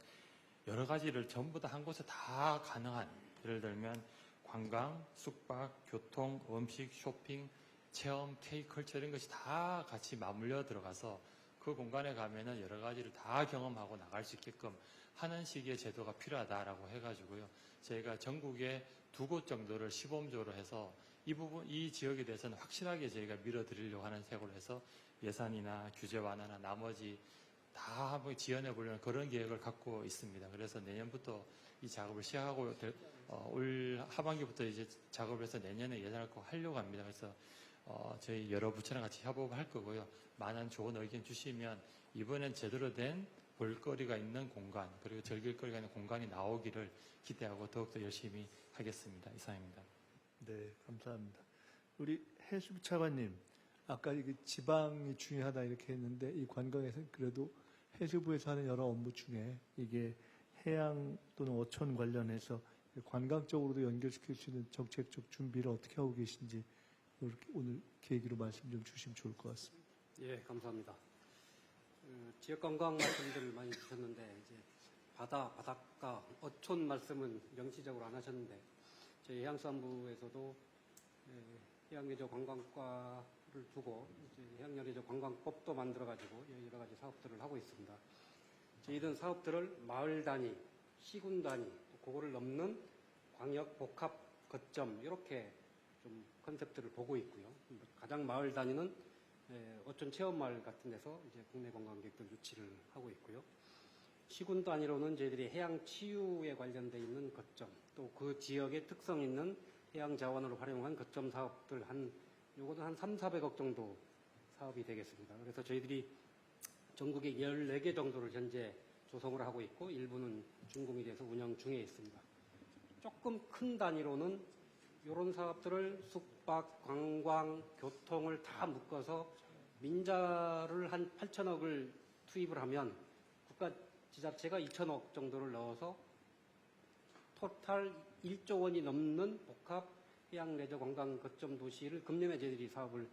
여러 가지를 전부 다 한 곳에 다 가능한, 예를 들면 관광, 숙박, 교통, 음식, 쇼핑, 체험, K컬처 이런 것이 다 같이 맞물려 들어가서 그 공간에 가면은 여러 가지를 다 경험하고 나갈 수 있게끔 하는 식의 제도가 필요하다라고 해가지고요. 저희가 전국에 2곳 정도를 시범적으로 해서 이 지역에 대해서는 확실하게 저희가 밀어드리려고 하는 색으로 해서 예산이나 규제 완화나 나머지 다 한번 지원해 보려는 그런 계획을 갖고 있습니다. 그래서 내년부터 이 작업을 시작하고 올 하반기부터 이제 작업을 해서 내년에 예산을 꼭 하려고 합니다. 그래서 저희 여러 부처랑 같이 협업을 할 거고요. 많은 좋은 의견 주시면 이번엔 제대로 된 볼거리가 있는 공간 그리고 즐길거리가 있는 공간이 나오기를 기대하고 더욱더 열심히 하겠습니다. 이상입니다. 네, 감사합니다. 우리 해수부 차관님, 아까 이게 지방이 중요하다 이렇게 했는데 이 관광에서 그래도 해수부에서 하는 여러 업무 중에 이게 해양 또는 어촌 관련해서 관광 쪽으로도 연결시킬 수 있는 정책적 준비를 어떻게 하고 계신지 오늘 계기로 말씀 좀 주시면 좋을 것 같습니다. 예, 감사합니다. 지역 관광 말씀들을 많이 주셨는데 이제 바닷가, 어촌 말씀은 명시적으로 안 하셨는데 저희 해양수산부에서도 해양레저 관광과를 두고 이제 해양레저 관광법도 만들어가지고 여러 가지 사업들을 하고 있습니다. 저희는 사업들을 마을 단위, 시군 단위, 그거를 넘는 광역 복합 거점 이렇게 좀 컨셉들을 보고 있고요. 가장 마을 단위는 어촌 체험마을 같은 데서 이제 국내 관광객들 유치를 하고 있고요. 시군 단위로는 저희들이 해양 치유에 관련돼 있는 거점, 또 그 지역의 특성 있는 해양 자원을 활용한 거점 사업들 요거는 한 300~400억 정도 사업이 되겠습니다. 그래서 저희들이 전국에 14개 정도를 현재 조성을 하고 있고 일부는 준공이 돼서 운영 중에 있습니다. 조금 큰 단위로는 이런 사업들을 숙박, 관광, 교통을 다 묶어서 민자를 한 8천억을 투입을 하면 국가 지자체가 2천억 정도를 넣어서 토탈 1조 원이 넘는 복합 해양 레저 관광 거점 도시를 금년에 저희들이 사업을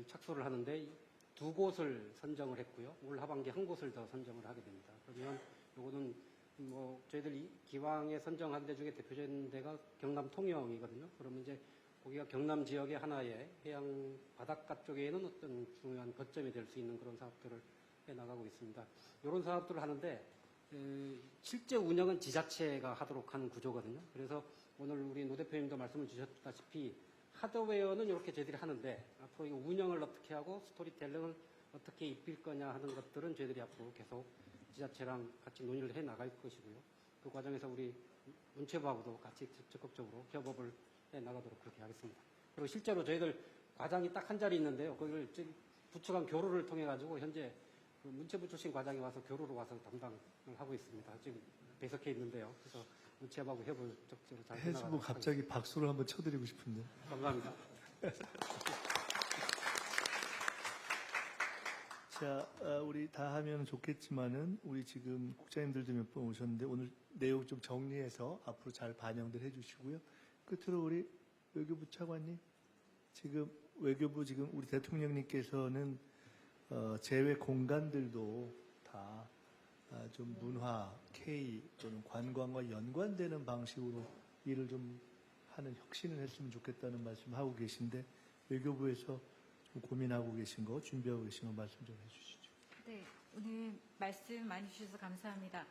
착수를 하는데 2곳을 선정을 했고요. 올 하반기 1곳을 더 선정을 하게 됩니다. 그러면 요거는 저희들이 기왕에 선정한 데 중에 대표적인 데가 경남 통영이거든요. 그러면 이제 거기가 경남 지역의 하나의 해양 바닷가 쪽에는 어떤 중요한 거점이 될 수 있는 그런 사업들을 해 나가고 있습니다. 이런 사업들을 하는데 실제 운영은 지자체가 하도록 하는 구조거든요. 그래서 오늘 우리 노 대표님도 말씀을 주셨다시피 하드웨어는 이렇게 저희들이 하는데 앞으로 이 운영을 어떻게 하고 스토리텔링을 어떻게 입힐 거냐 하는 것들은 저희들이 앞으로 계속 지자체랑 같이 논의를 해 나갈 것이고요. 그 과정에서 우리 문체부하고도 같이 적극적으로 협업을 해 나가도록 그렇게 하겠습니다. 그리고 실제로 저희들 과장이 딱 한 자리 있는데요. 그걸 부처 간 교류를 통해 가지고 현재 그 문체부 출신 과장이 와서 교류로 와서 담당을 하고 있습니다. 지금 배석해 있는데요. 그래서 문체부하고 협업을 적극적으로 잘 해나가도록 해수부 갑자기 박수를 한번 쳐드리고 싶은데. 감사합니다. 자, 우리 다 하면 좋겠지만은 우리 지금 국장님들도 몇 번 오셨는데 오늘 내용 좀 정리해서 앞으로 잘 반영들 해주시고요. 끝으로 우리 외교부 차관님, 지금 외교부 지금 우리 대통령님께서는 제외 공간들도 다 좀 문화, K 또는 관광과 연관되는 방식으로 일을 좀 하는 혁신을 했으면 좋겠다는 말씀하고 계신데 외교부에서 좀 고민하고 계신 거, 준비하고 계신 거 말씀 좀 해주시죠. 네, 오늘 말씀 많이 주셔서 감사합니다.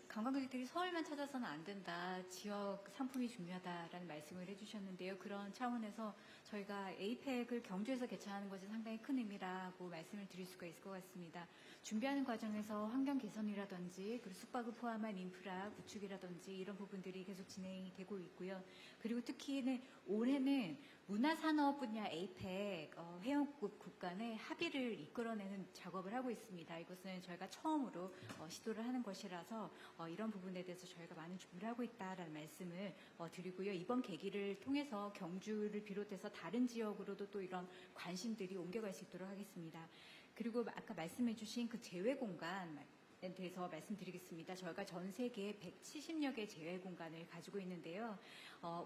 관광객들이 서울만 찾아서는 안 된다. 지역 상품이 중요하다라는 말씀을 해주셨는데요. 그런 차원에서 저희가 에이펙을 경주에서 개최하는 것이 상당히 큰 의미라고 말씀을 드릴 수가 있을 것 같습니다. 준비하는 과정에서 환경 개선이라든지 그리고 숙박을 포함한 인프라 구축이라든지 이런 부분들이 계속 진행이 되고 있고요. 그리고 특히 올해는 문화산업 분야 에이펙 회원국 국간의 합의를 이끌어내는 작업을 하고 있습니다. 이것은 저희가 처음으로 시도를 하는 것이라서 이런 부분에 대해서 저희가 많은 준비를 하고 있다라는 말씀을 드리고요. 이번 계기를 통해서 경주를 비롯해서 다른 지역으로도 또 이런 관심들이 옮겨갈 수 있도록 하겠습니다. 그리고 아까 말씀해 주신 그 제외 공간에 대해서 말씀드리겠습니다. 저희가 전 세계 170여 개 제외 공간을 가지고 있는데요.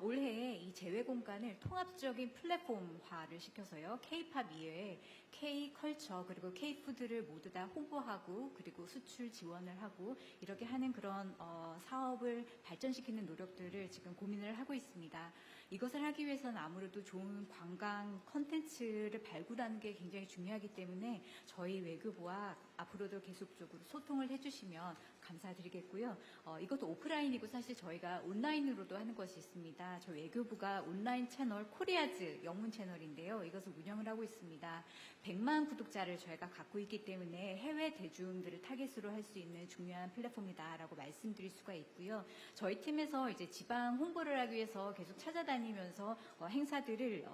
올해 이 제외 공간을 통합적인 플랫폼화를 시켜서요. K-팝 이외에 K-컬처 그리고 K-푸드를 모두 다 홍보하고 그리고 수출 지원을 하고 이렇게 하는 그런 사업을 발전시키는 노력들을 지금 고민을 하고 있습니다. 이것을 하기 위해서는 아무래도 좋은 관광 콘텐츠를 발굴하는 게 굉장히 중요하기 때문에 저희 외교부와 앞으로도 계속적으로 소통을 해주시면 감사드리겠고요. 이것도 오프라인이고 사실 저희가 온라인으로도 하는 것이 있습니다. 저희 외교부가 온라인 채널 코리아즈 영문 채널인데요. 이것을 운영을 하고 있습니다. 100만 구독자를 저희가 갖고 있기 때문에 해외 대중들을 타겟으로 할 수 있는 중요한 플랫폼이다라고 말씀드릴 수가 있고요. 저희 팀에서 이제 지방 홍보를 하기 위해서 계속 찾아다니면서 행사들을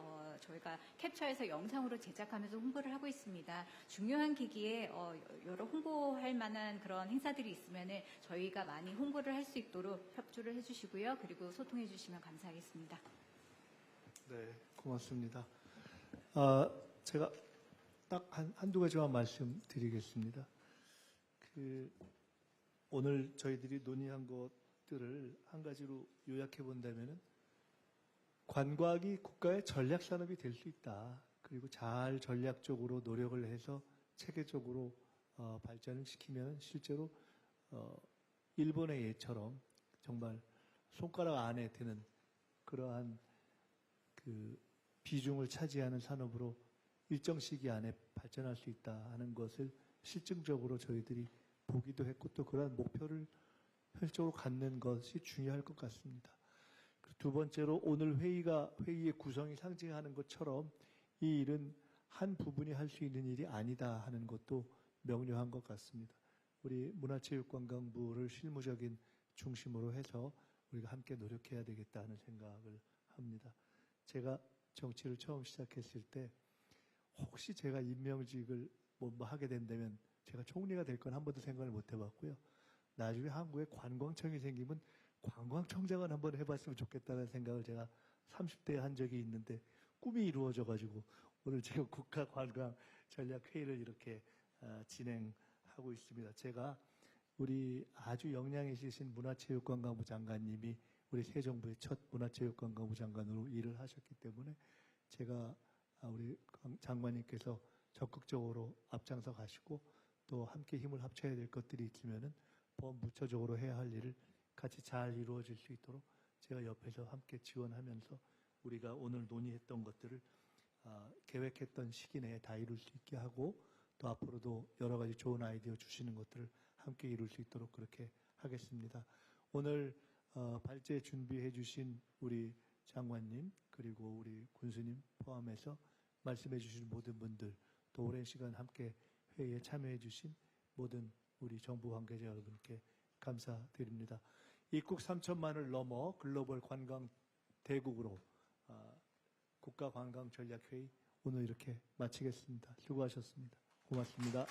저희가 캡처해서 영상으로 제작하면서 홍보를 하고 있습니다. 중요한 기기에 여러 홍보할 만한 그런 행사들이 있으면 저희가 많이 홍보를 할 수 있도록 협조를 해주시고요. 그리고 소통해 주시면 감사하겠습니다. 네, 고맙습니다. 제가 딱 한두 가지만 말씀드리겠습니다. 오늘 저희들이 논의한 것들을 한 가지로 요약해 본다면은 관광이 국가의 전략 산업이 될 수 있다. 그리고 잘 전략적으로 노력을 해서 체계적으로 발전을 시키면 실제로 일본의 예처럼 정말 손가락 안에 드는 그러한 비중을 차지하는 산업으로 일정 시기 안에 발전할 수 있다 하는 것을 실증적으로 저희들이 보기도 했고 또 그러한 목표를 현실적으로 갖는 것이 중요할 것 같습니다. 두 번째로 오늘 회의의 구성이 상징하는 것처럼 이 일은 한 부분이 할 수 있는 일이 아니다 하는 것도 명료한 것 같습니다. 우리 문화체육관광부를 실무적인 중심으로 해서 우리가 함께 노력해야 되겠다 하는 생각을 합니다. 제가 정치를 처음 시작했을 때 혹시 제가 임명직을 뭐 하게 된다면 제가 총리가 될 건 한 번도 생각을 못 해봤고요. 나중에 한국에 관광청이 생기면 관광청장을 한번 해봤으면 좋겠다는 생각을 제가 30대에 한 적이 있는데 꿈이 이루어져가지고 오늘 제가 국가관광전략회의를 이렇게 진행하고 있습니다. 제가 우리 아주 역량이 있으신 문화체육관광부 장관님이 우리 새 정부의 첫 문화체육관광부 장관으로 일을 하셨기 때문에 제가 우리 장관님께서 적극적으로 앞장서 가시고 또 함께 힘을 합쳐야 될 것들이 있으면은 범부처적으로 해야 할 일을 같이 잘 이루어질 수 있도록 제가 옆에서 함께 지원하면서 우리가 오늘 논의했던 것들을 계획했던 시기 내에 다 이룰 수 있게 하고 또 앞으로도 여러 가지 좋은 아이디어 주시는 것들을 함께 이룰 수 있도록 그렇게 하겠습니다. 오늘 발제 준비해 주신 우리 장관님 그리고 우리 군수님 포함해서 말씀해 주신 모든 분들 또 오랜 시간 함께 회의에 참여해 주신 모든 우리 정부 관계자 여러분께 감사드립니다. 입국 3천만을 넘어 글로벌 관광 대국으로 국가관광전략회의 오늘 이렇게 마치겠습니다. 수고하셨습니다. 고맙습니다.